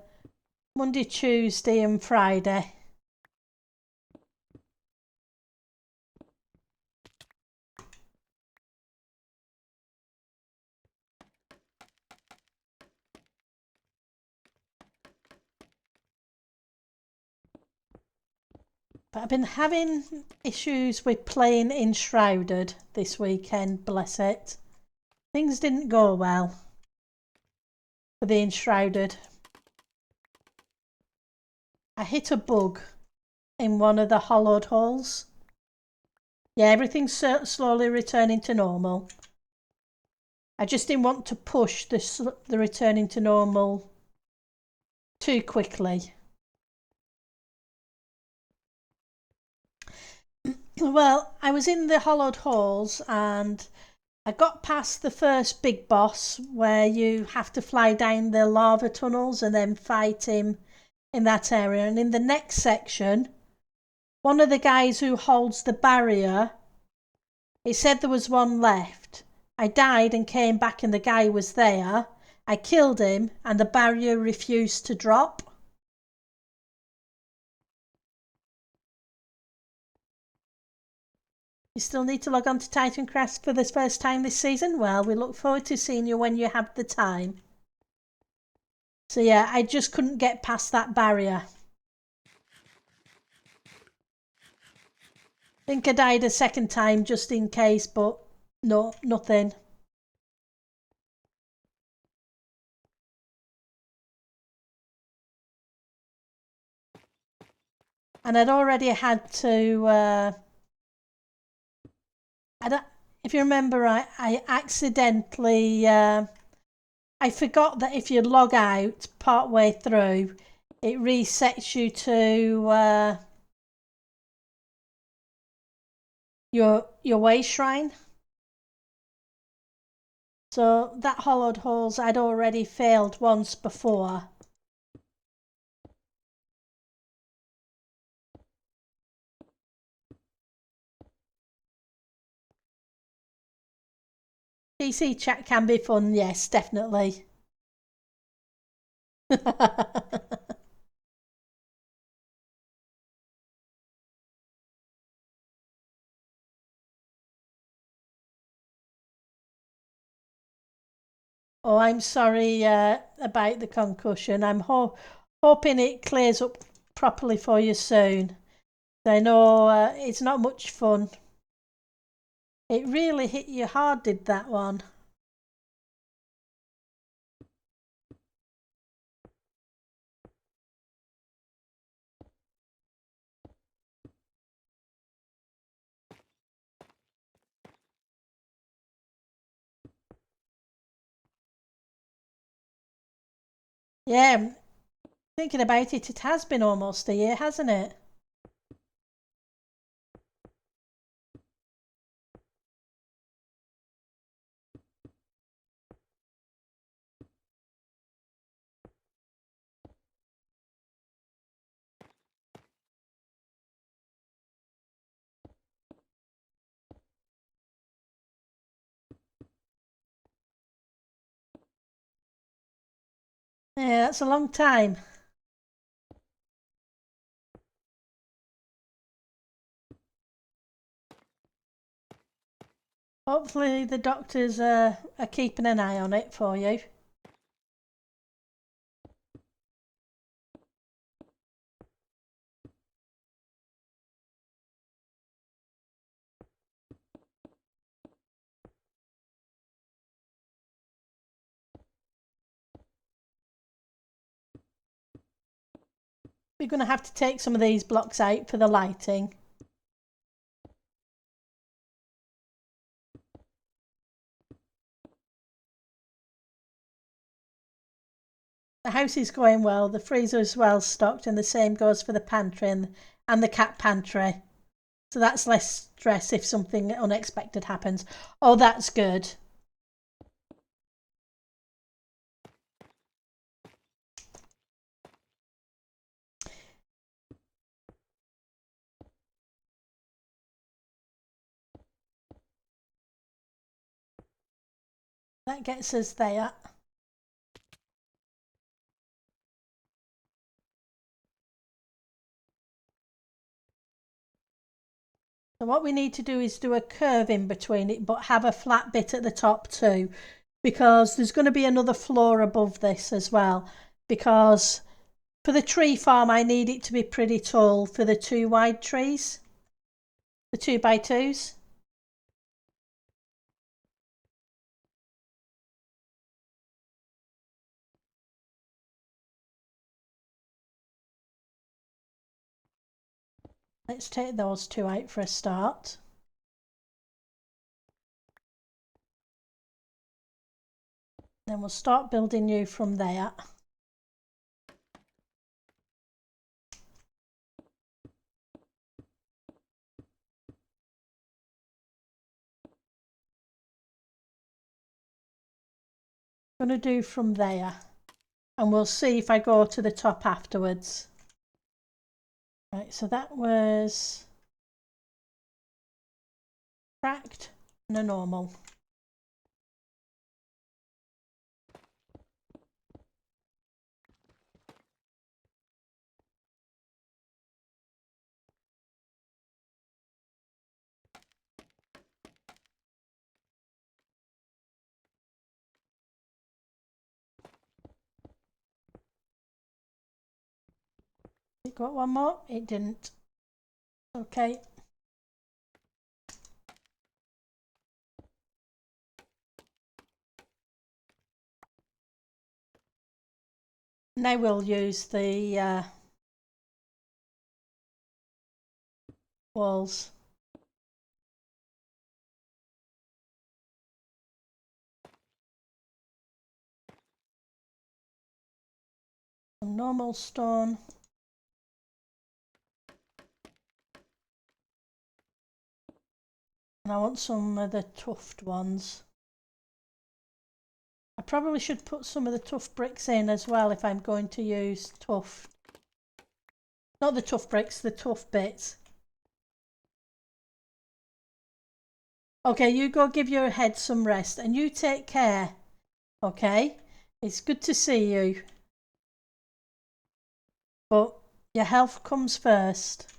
Monday, Tuesday and Friday. But I've been having issues with playing Enshrouded this weekend, bless it. Things didn't go well for the Enshrouded. I hit a bug in one of the hollowed holes. Yeah, everything's slowly returning to normal. I just didn't want to push the returning to normal too quickly. Well, I was in the hollowed holes and I got past the first big boss where you have to fly down the lava tunnels and then fight him in that area. And in the next section, one of the guys who holds the barrier It said there was one left. I died and came back and the guy was there. I killed him and the barrier refused to drop. You still need to log on to Titancraft for the first time this season? Well, we look forward to seeing you when you have the time. So yeah, I just couldn't get past that barrier. I think I died a second time just in case, but no, nothing. And I'd already had to, if you remember, I accidentally, I forgot that if you log out part way through, it resets you to your way shrine. So that hollowed holes I'd already failed once before. PC chat can be fun, yes, definitely. Oh, I'm sorry about the concussion. I'm hoping it clears up properly for you soon. I know it's not much fun. It really hit you hard, did that one? Yeah, thinking about it, it has been almost a year, hasn't it? Yeah, that's a long time. Hopefully the doctors are keeping an eye on it for you. We're going to have to take some of these blocks out for the lighting. The house is going well, the freezer is well stocked, and the same goes for the pantry and the cat pantry. So that's less stress if something unexpected happens. Oh, that's good. That gets us there. So what we need to do is do a curve in between it, but have a flat bit at the top too, because there's going to be another floor above this as well. Because for the tree farm, I need it to be pretty tall for the 2 wide trees, the 2x2s. Let's take those 2 out for a start. Then we'll start building you from there. I'm going to do from there, and we'll see if I go to the top afterwards. Right, so that was cracked. and a normal. It got one more? It didn't. Okay. Now we'll use the walls. Some normal stone. And I want some of the tuft ones. I probably should put some of the tuff bricks in as well if I'm going to use tuff. Not the tuff bricks, the tuff bits. Okay, you go give your head some rest and you take care. Okay? It's good to see you. But your health comes first.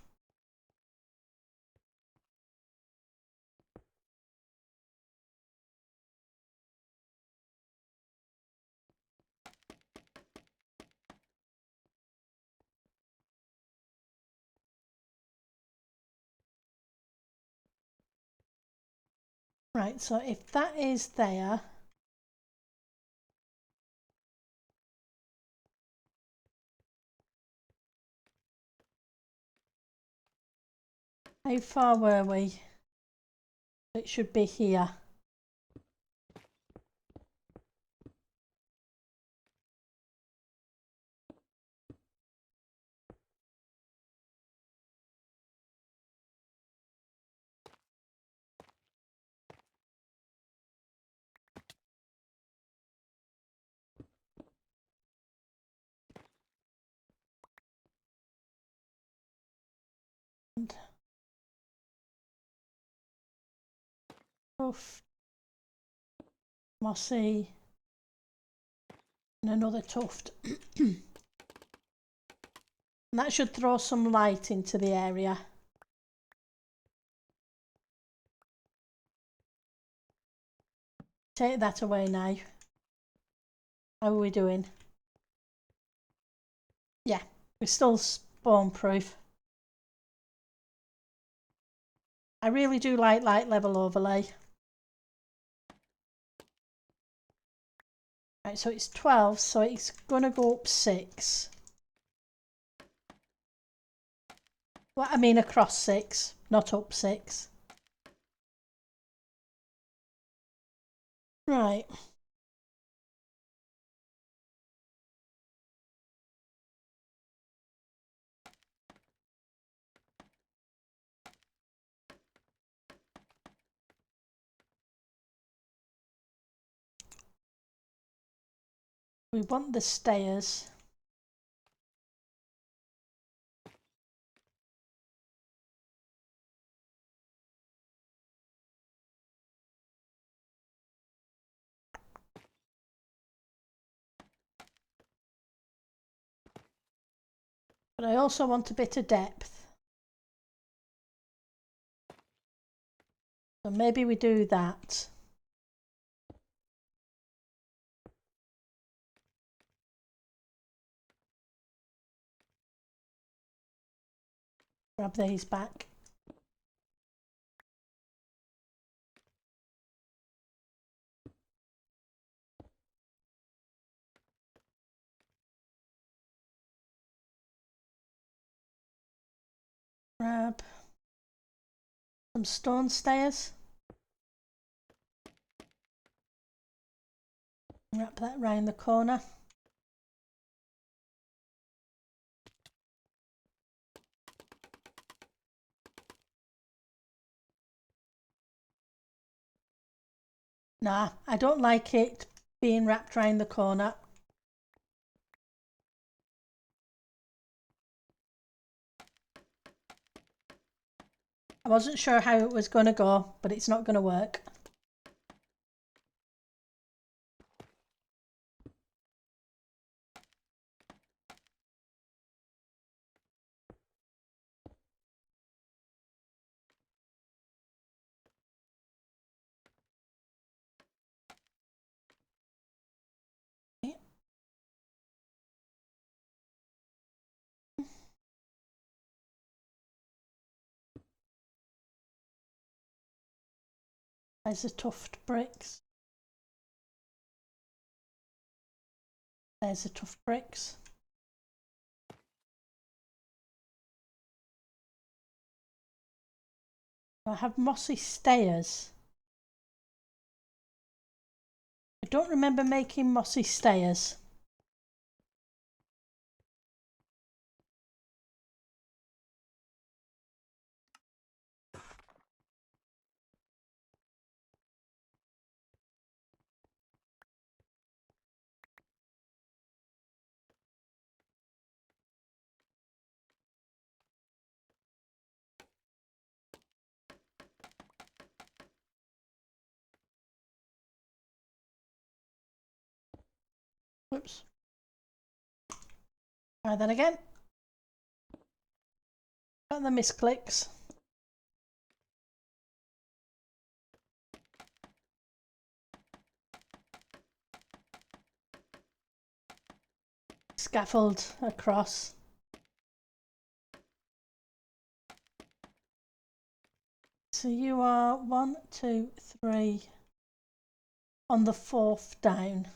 Right, so if that is there, how far were we? It should be here. And tuft, mossy, and another tuft. And that should throw some light into the area. Take that away now. How are we doing? Yeah, we're still spawn proof. I really do like light level overlay. Right, so it's 12, so it's gonna go up 6. Well, I mean across 6, not up 6. Right. We want the stairs. But I also want a bit of depth. So maybe we do that. Grab these back. Grab some stone stairs. Wrap that round the corner. Nah, I don't like it being wrapped round the corner. I wasn't sure how it was going to go, but it's not going to work. There's the tuft bricks. There's the tuft bricks. I have mossy stairs. I don't remember making mossy stairs. Whoops. Try that again. Got the misclicks. Scaffold across. So you are 1, 2, 3 on the 4th down.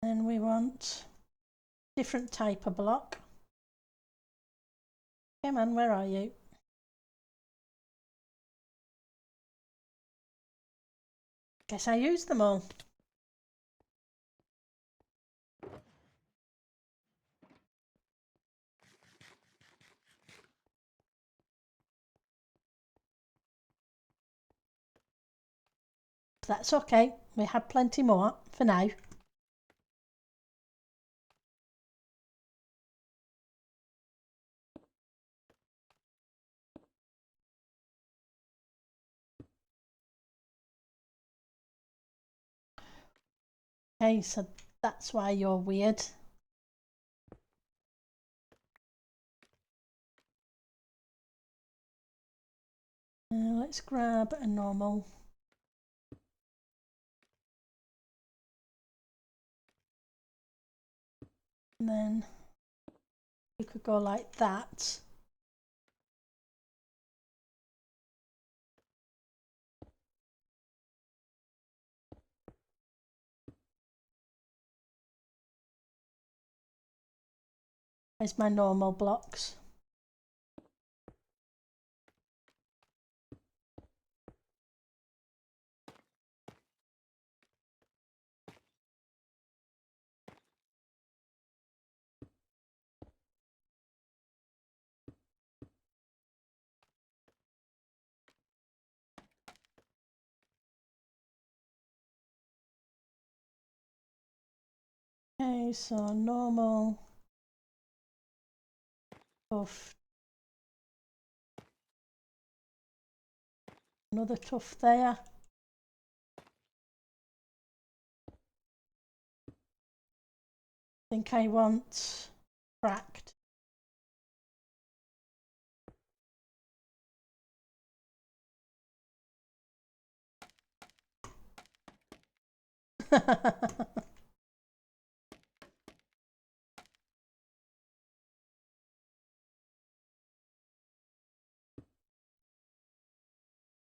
Then we want different type of block. Come on, where are you? Guess I used them all. That's okay. We have plenty more for now. Okay, so that's why you're weird. Let's grab a normal. And then you could go like that. There's my normal blocks. Okay, so normal, tuft, another tuft there. I think I want cracked.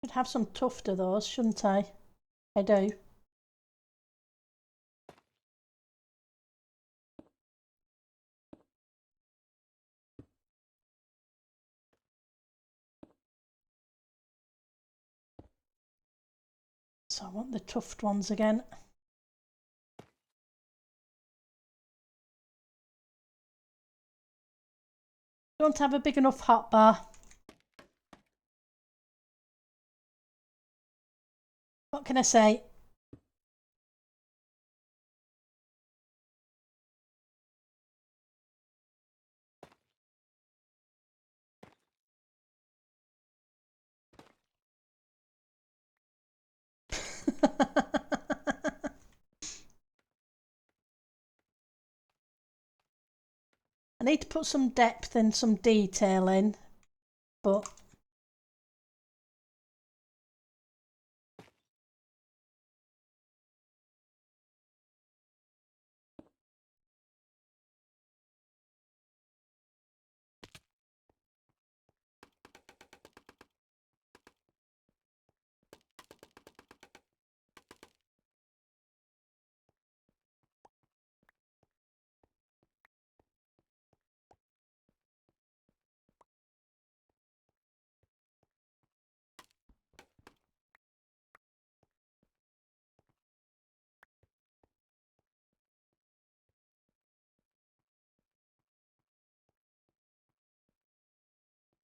Should have some tuft of those, shouldn't I? I do. So I want the tuft ones again. Don't have a big enough hotbar. What can I say? I need to put some depth and some detail in, but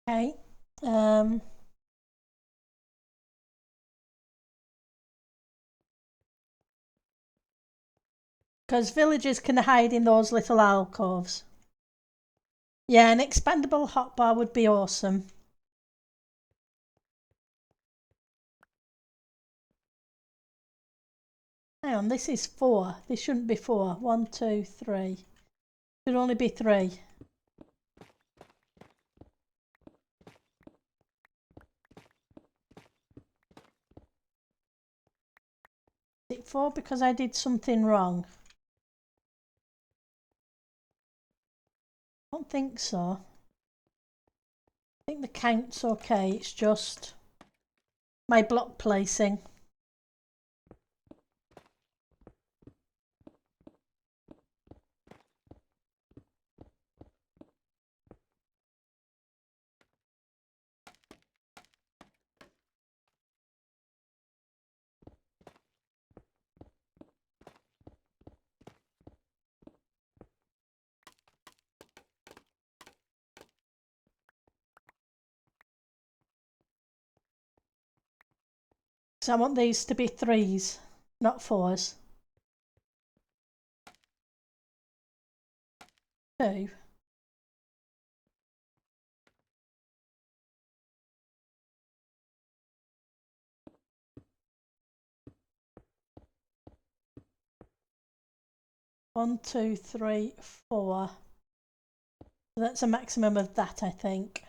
okay. Because villagers can hide in those little alcoves. Yeah, an expandable hotbar would be awesome. Hang on, this is 4. This shouldn't be 4. 1, 2, 3. Should only be 3. Is it 4 because I did something wrong? I don't think so. I think the count's okay, it's just my block placing. So I want these to be 3s, not 4s. 2. One, 2, 3, 4. So that's a maximum of that, I think.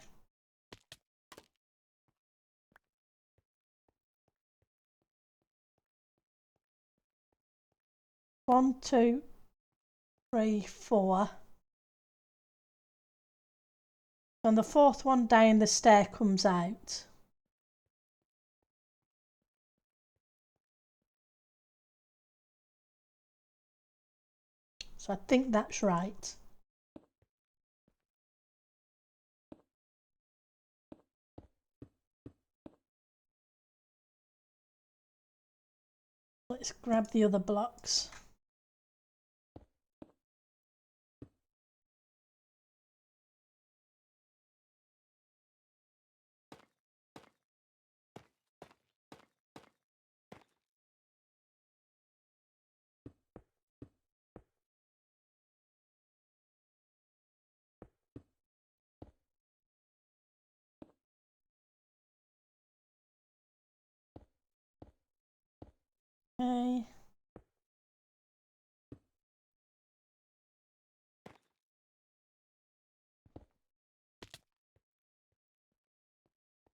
One, 2, 3, 4. And the 4th one down the stair comes out. So I think that's right. Let's grab the other blocks. Okay.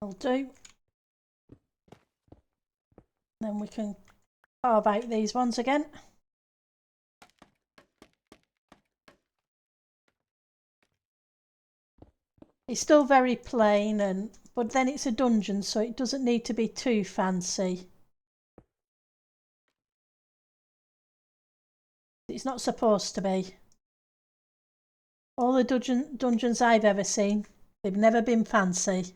Will do. Then we can carve out these ones again. It's still very plain, but then it's a dungeon, so it doesn't need to be too fancy. It's not supposed to be. All the dungeons I've ever seen, they've never been fancy.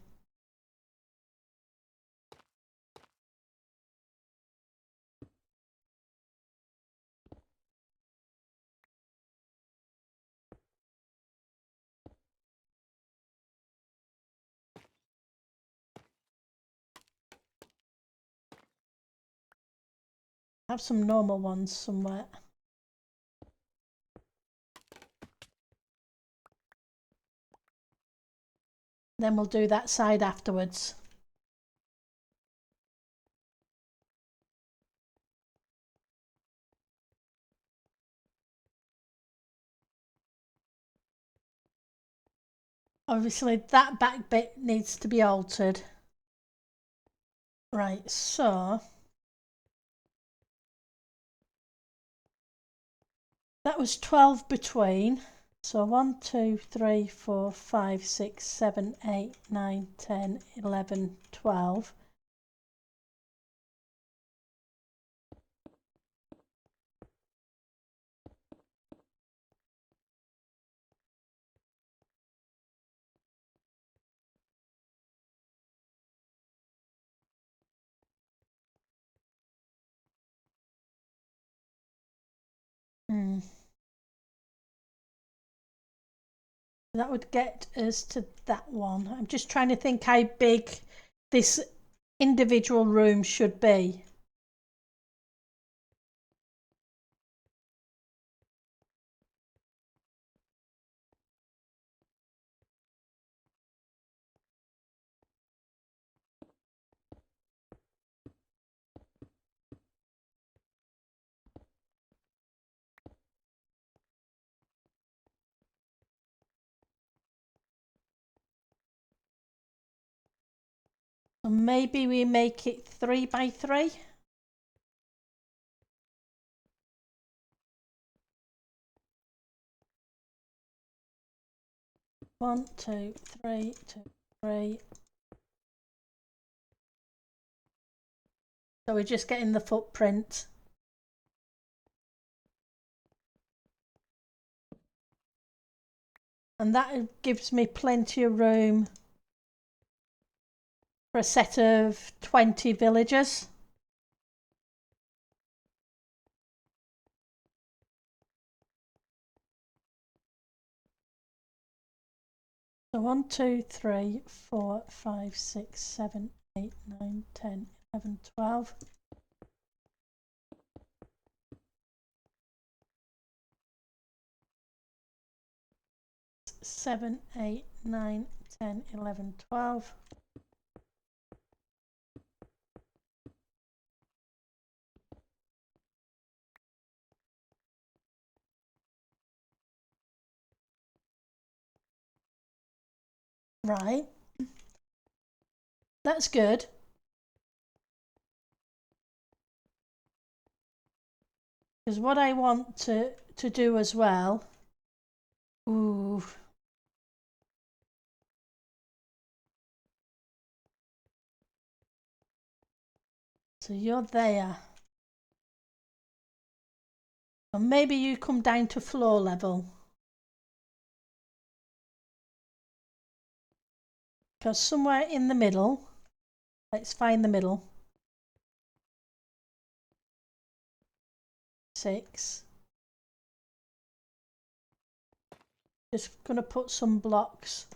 I have some normal ones somewhere. Then we'll do that side afterwards. Obviously that back bit needs to be altered. Right, so that was 12 between. So 1, 2, 3, 4, 5, 6, 7, 8, 9, 10, 11, 12. That would get us to that one. I'm just trying to think how big this individual room should be. So maybe we make it 3 by 3. One, two, three, 2, 3. So we're just getting the footprint. And that gives me plenty of room for a set of 20 villagers. So 1, 2, 3, 4, 5, 6, 7, 8, 9, 10, 11, 12. Seven, 8, 9, 10, 11, 12. Right. That's good. Because what I want to do as well. Ooh. So you're there. Or maybe you come down to floor level. Because somewhere in the middle, let's find the middle. 6. Just going to put some blocks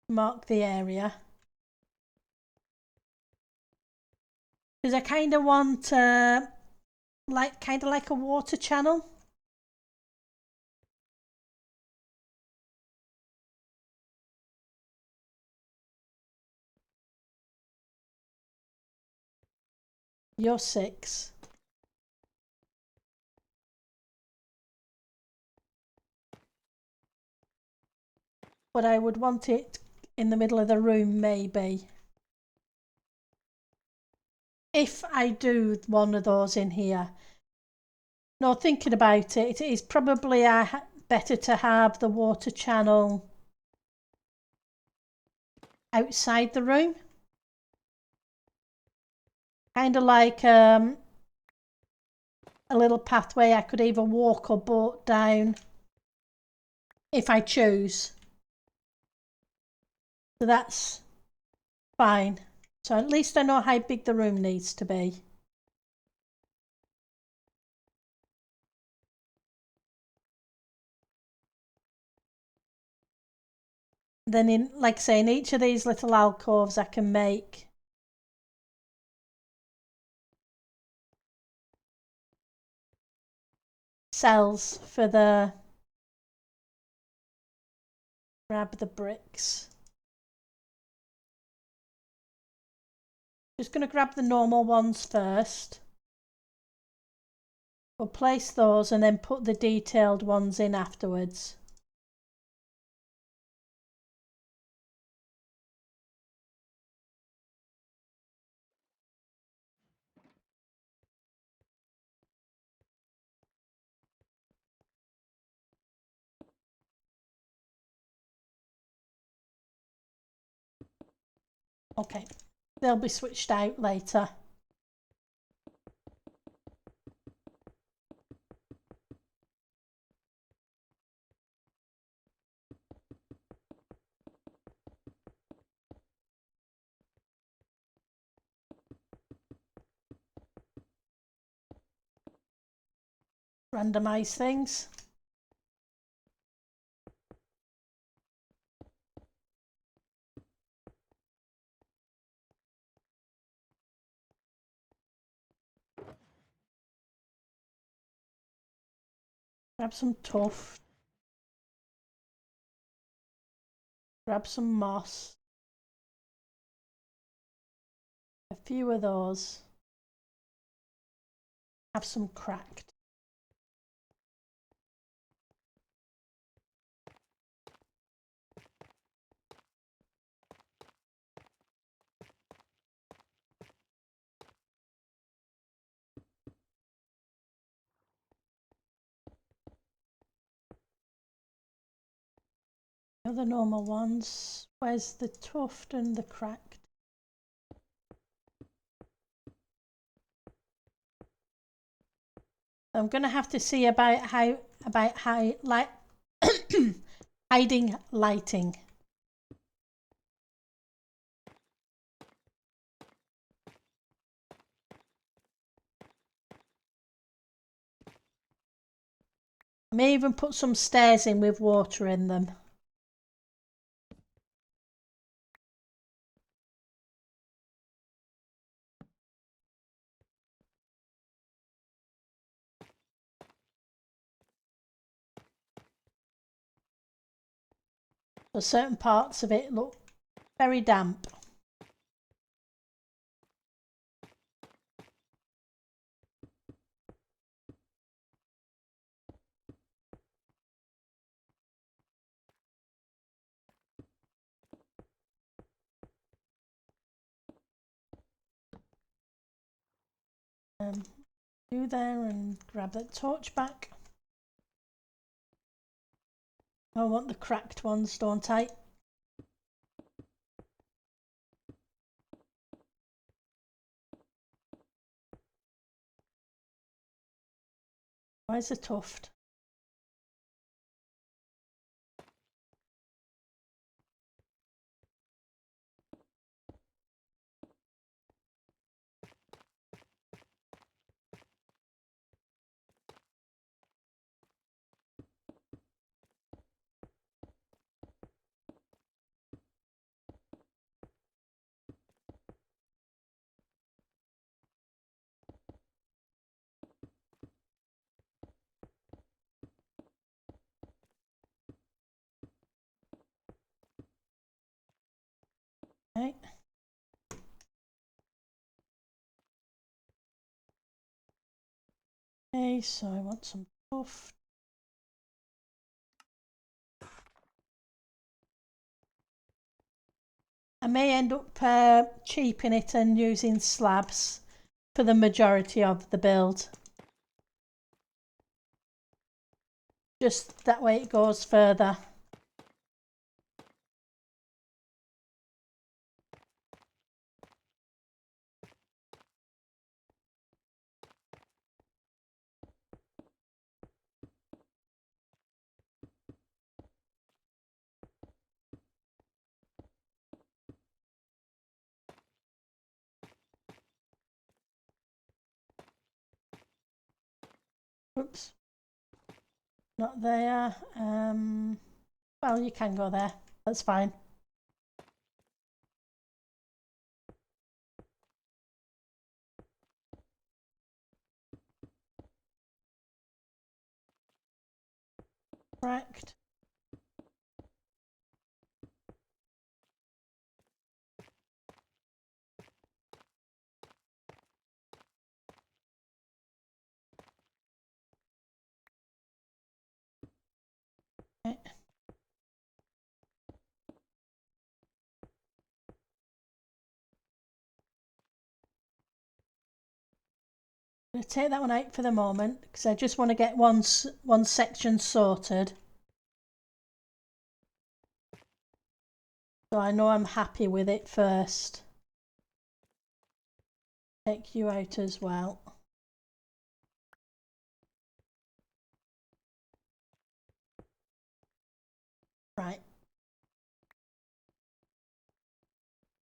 to mark the area. Because I kind of want kind of like a water channel. You're 6. But I would want it in the middle of the room, maybe. If I do one of those in here. No, thinking about it, it is probably better to have the water channel outside the room. Kind of like a little pathway I could either walk or boat down if I choose. So that's fine. So at least I know how big the room needs to be. Then in, like I say, in each of these little alcoves I can make cells for the grab the bricks. Just going to grab the normal ones first. We'll place those and then put the detailed ones in afterwards. Okay, they'll be switched out later. Randomize things. Grab some tuff. Grab some moss. A few of those. Have some cracked. The other normal ones. Where's the tuft and the cracked? I'm gonna have to see about how like hiding lighting. I may even put some stairs in with water in them. So certain parts of it look very damp. Do there and grab that torch back. I want the cracked ones, don't I? Where's the tuft? Okay. Okay, so I want some tuft. I may end up cheaping it and using slabs for the majority of the build. Just that way it goes further. Oops. Not there. Well, you can go there. That's fine. Correct. Okay. I'm going to take that one out for the moment because I just want to get one section sorted. So I know I'm happy with it first. Take you out as well. Right.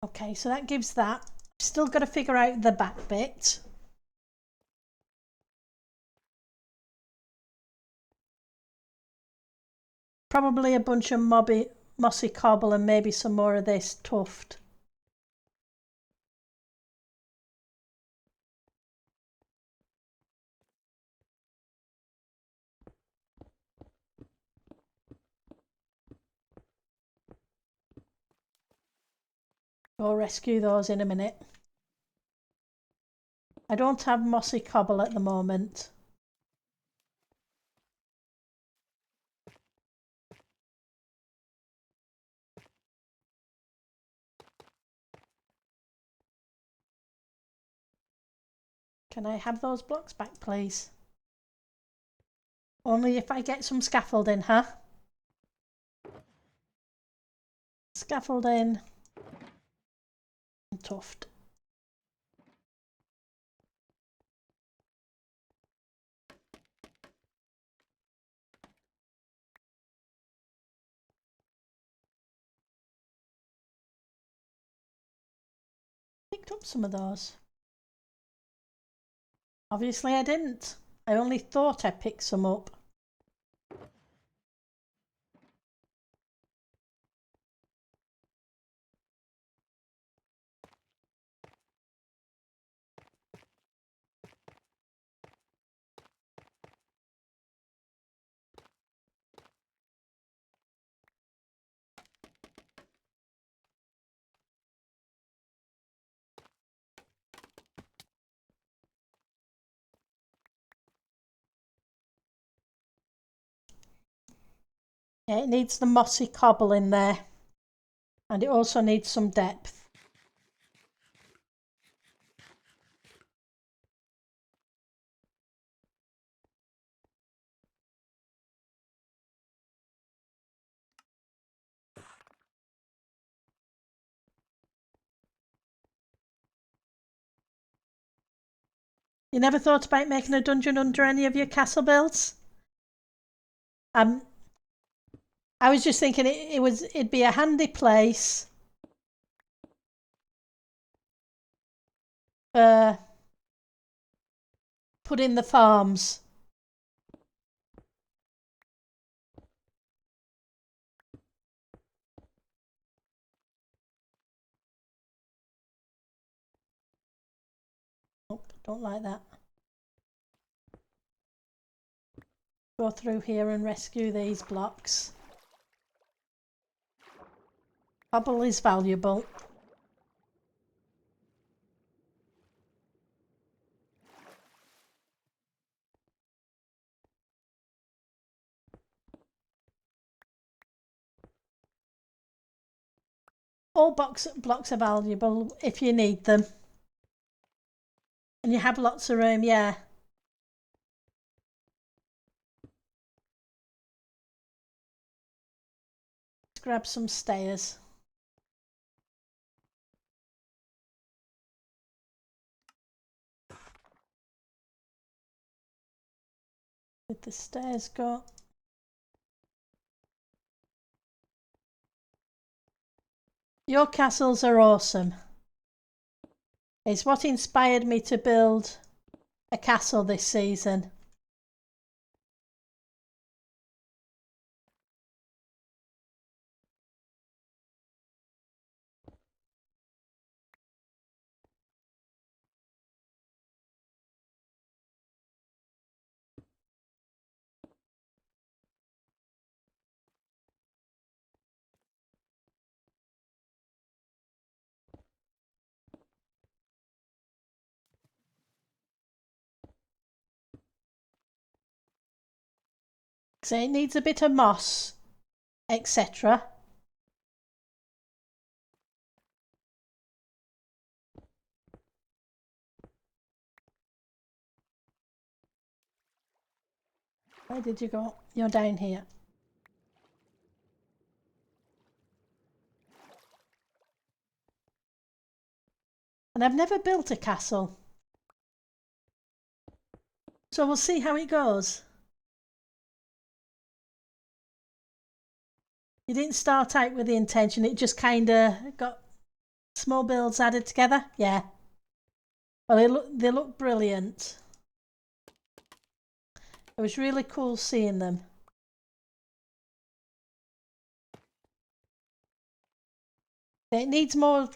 Okay, so that gives that. Still got to figure out the back bit. Probably a bunch of mossy cobble and maybe some more of this tuft. Go rescue those in a minute. I don't have mossy cobble at the moment. Can I have those blocks back, please? Only if I get some scaffolding, huh? Scaffolding and tuft. Picked up some of those. Obviously I didn't. I only thought I picked some up. Yeah, it needs the mossy cobble in there. And it also needs some depth. You never thought about making a dungeon under any of your castle builds? I was just thinking it'd be a handy place for putting the farms. Oh, don't like that. Go through here and rescue these blocks. Cobble is valuable. All blocks are valuable if you need them. And you have lots of room, yeah. Let's grab some stairs. Did the stairs go? Your castles are awesome. It's what inspired me to build a castle this season. So it needs a bit of moss, etc. Where did you go? You're down here. And I've never built a castle. So we'll see how it goes. You didn't start out with the intention, it just kind of got small builds added together? Yeah. Well, they look brilliant. It was really cool seeing them. It needs more.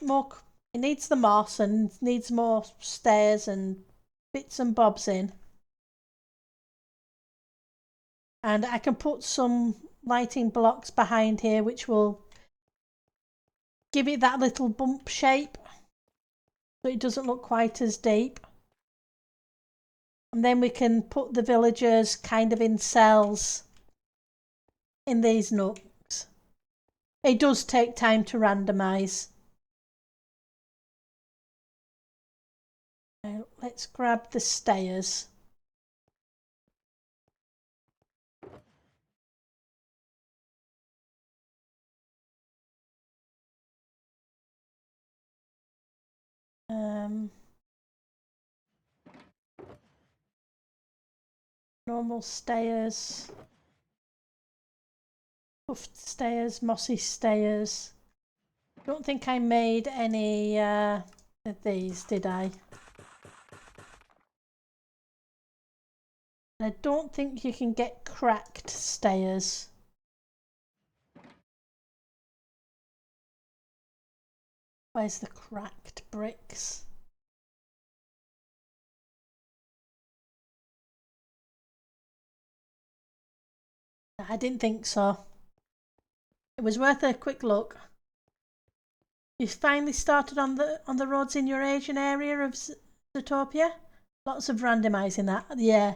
It needs the moss and needs more stairs and bits and bobs in. And I can put some lighting blocks behind here, which will give it that little bump shape, so it doesn't look quite as deep. And then we can put the villagers kind of in cells in these nooks. It does take time to randomise. Now, let's grab the stairs. Normal stairs, puffed stairs, mossy stairs. Don't think I made any of these, did I? I don't think you can get cracked stairs. Where's the cracked bricks? I didn't think so. It was worth a quick look. You finally started on the roads in your Asian area of Zootopia? Lots of randomising that, yeah.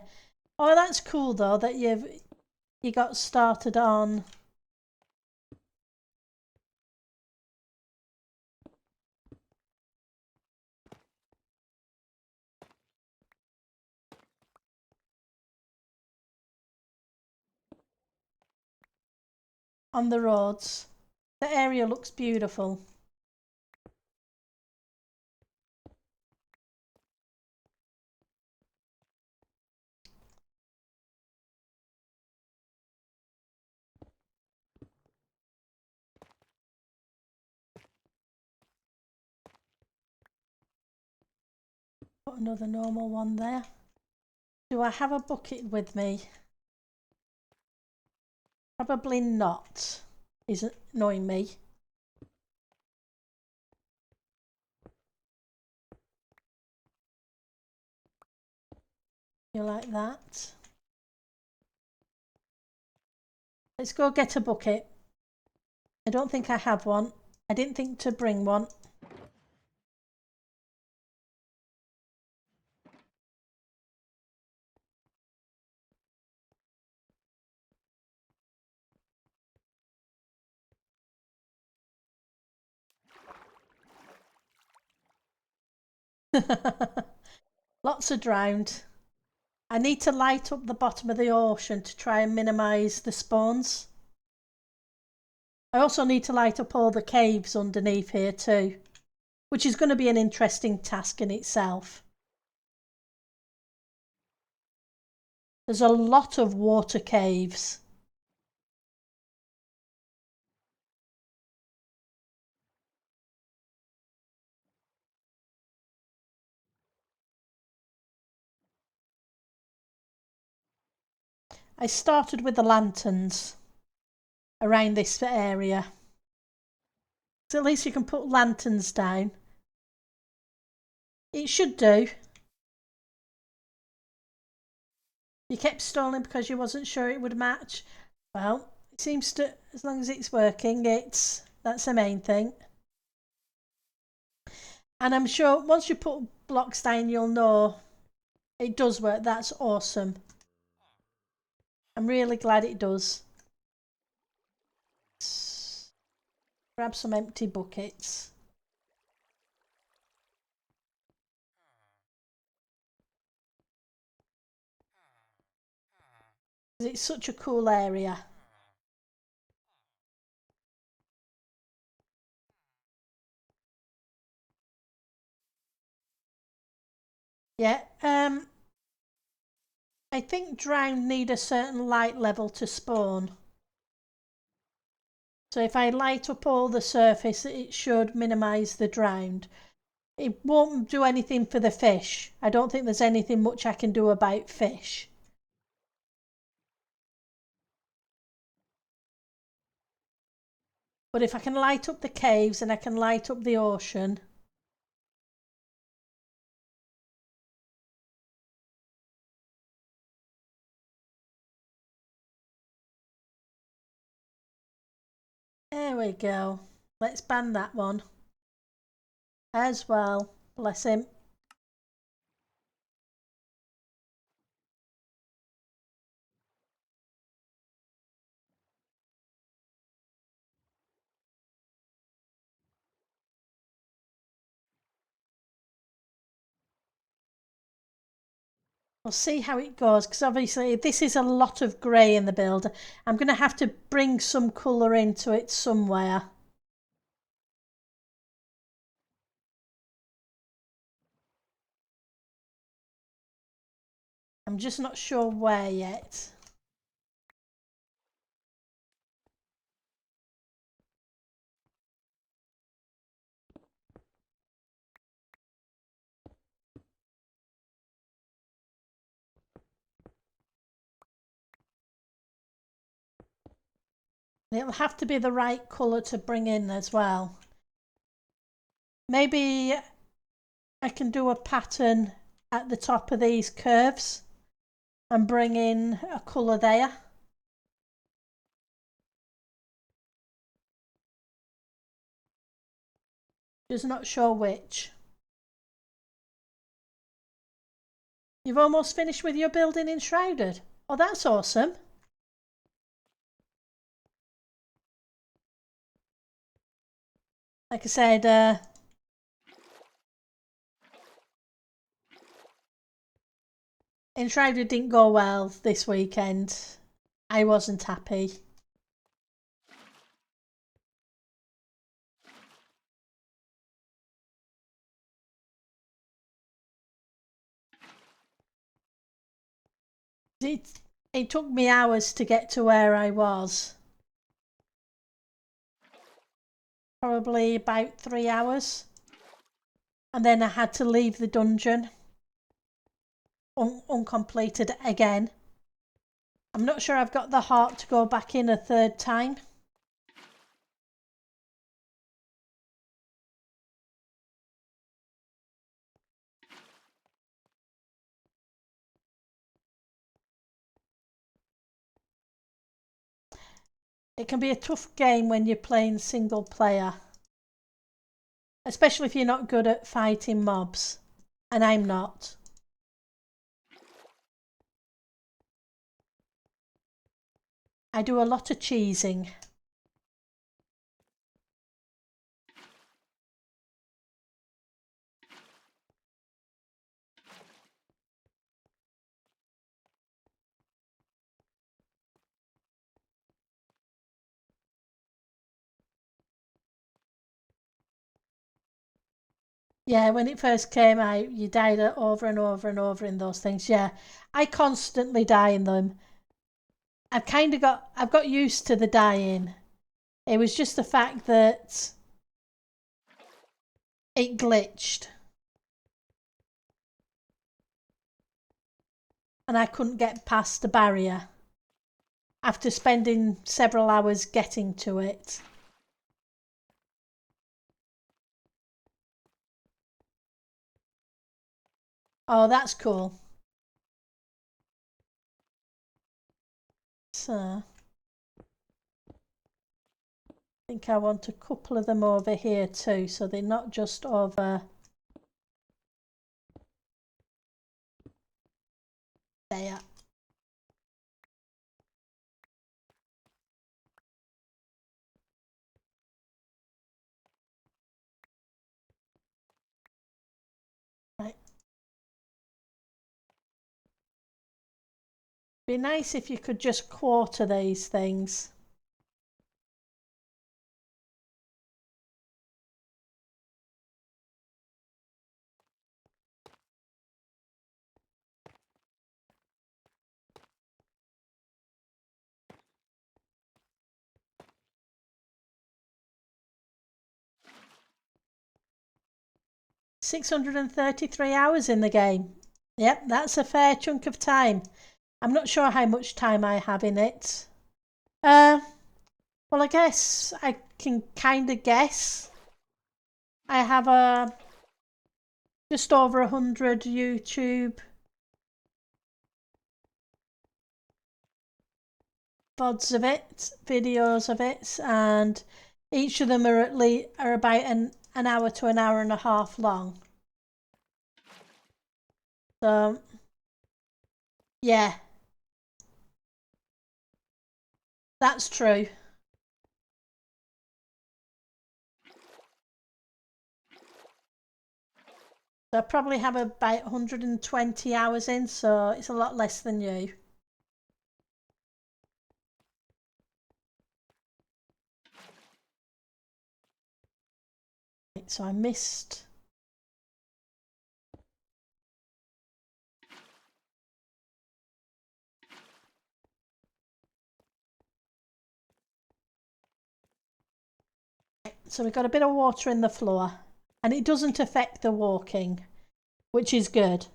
Oh, that's cool though that you got started on the roads. The area looks beautiful. Put another normal one there. Do I have a bucket with me? Probably not. Is annoying me. You like that? Let's go get a bucket. I don't think I have one. I didn't think to bring one. Lots are drowned. I need to light up the bottom of the ocean to try and minimise the spawns. I also need to light up all the caves underneath here too, which is going to be an interesting task in itself. There's a lot of water caves. I started with the lanterns around this area. So at least you can put lanterns down. It should do. You kept stalling because you wasn't sure it would match. Well, it seems to, as long as it's working, that's the main thing. And I'm sure once you put blocks down, you'll know it does work. That's awesome. I'm really glad it does. Let's grab some empty buckets. It's such a cool area. Yeah, I think drowned need a certain light level to spawn. So if I light up all the surface, it should minimise the drowned. It won't do anything for the fish. I don't think there's anything much I can do about fish. But if I can light up the caves and I can light up the ocean. There we go. Let's ban that one as well. Bless him. We'll see how it goes, because obviously this is a lot of grey in the build. I'm going to have to bring some colour into it somewhere. I'm just not sure where yet. It'll have to be the right colour to bring in as well. Maybe I can do a pattern at the top of these curves and bring in a colour there. Just not sure which. You've almost finished with your building enshrouded. Oh, that's awesome. Like I said, enshrouded didn't go well this weekend. I wasn't happy. It took me hours to get to where I was. Probably about 3 hours. And then I had to leave the dungeon uncompleted again. I'm not sure I've got the heart to go back in a third time. It can be a tough game when you're playing single player. Especially if you're not good at fighting mobs. And I'm not. I do a lot of cheesing. Yeah, when it first came out, you died over and over and over in those things. Yeah, I constantly die in them. I've got used to the dying. It was just the fact that it glitched. And I couldn't get past the barrier after spending several hours getting to it. Oh, that's cool. So, I think I want a couple of them over here too, so they're not just over there. Right. Be nice if you could just quarter these things. 633 hours in the game. Yep, that's a fair chunk of time. I'm not sure how much time I have in it. Well, I guess I can kind of guess. I have just over 100 YouTube VODs of it, videos of it, and each of them are about an hour to an hour and a half long. So, yeah, that's true. So I probably have about 120 hours in, so it's a lot less than you. So I missed. So we've got a bit of water in the floor, and it doesn't affect the walking, which is good.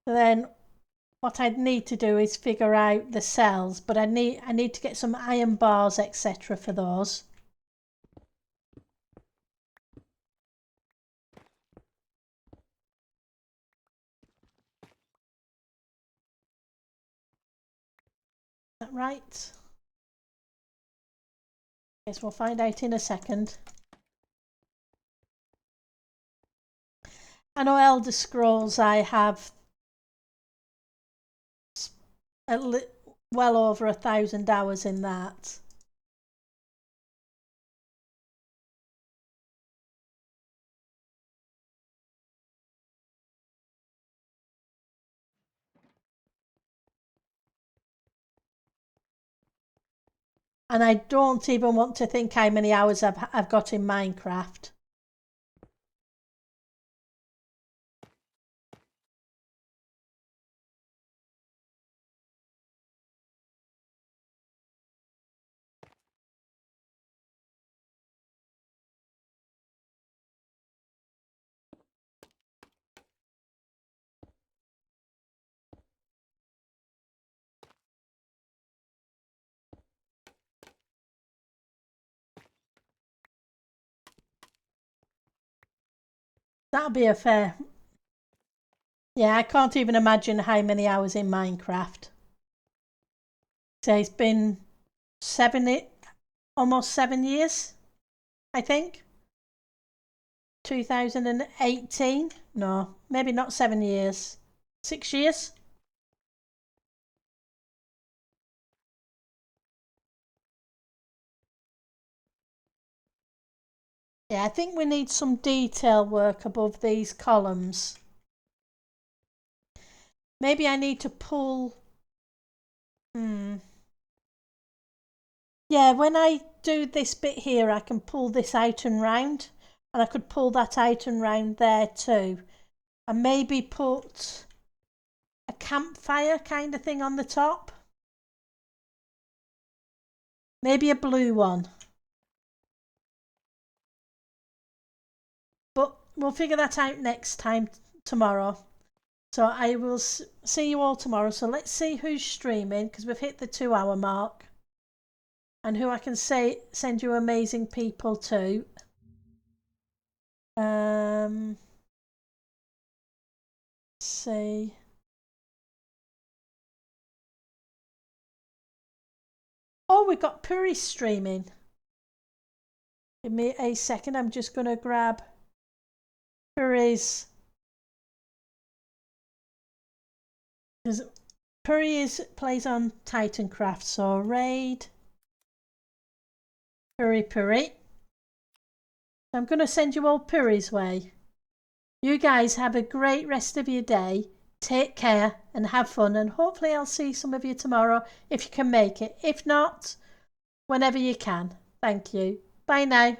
So then what I'd need to do is figure out the cells, but I need to get some iron bars, etc. for those. Is that right? Guess we'll find out in a second. I know Elder Scrolls I have well over 1,000 hours in that. And I don't even want to think how many hours I've got in Minecraft. That'll be a fair. Yeah, I can't even imagine how many hours in Minecraft. So it's been almost 7 years, I think. 2018? No, maybe not 7 years. 6 years? Yeah, I think we need some detail work above these columns. Maybe I need to pull. Yeah, when I do this bit here, I can pull this out and round, and I could pull that out and round there too, and maybe put a campfire kind of thing on the top. Maybe a blue one. But we'll figure that out next time tomorrow. So I will see you all tomorrow. So let's see who's streaming, because we've hit the 2-hour mark, and who I can send you amazing people to. See. Oh, we've got Puri streaming. Give me a second. I'm just going to grab Puri's. Because Puri plays on Titancraft. So raid Puri. I'm going to send you all Puri's way. You guys have a great rest of your day. Take care and have fun. And hopefully I'll see some of you tomorrow if you can make it. If not, whenever you can. Thank you. Bye now.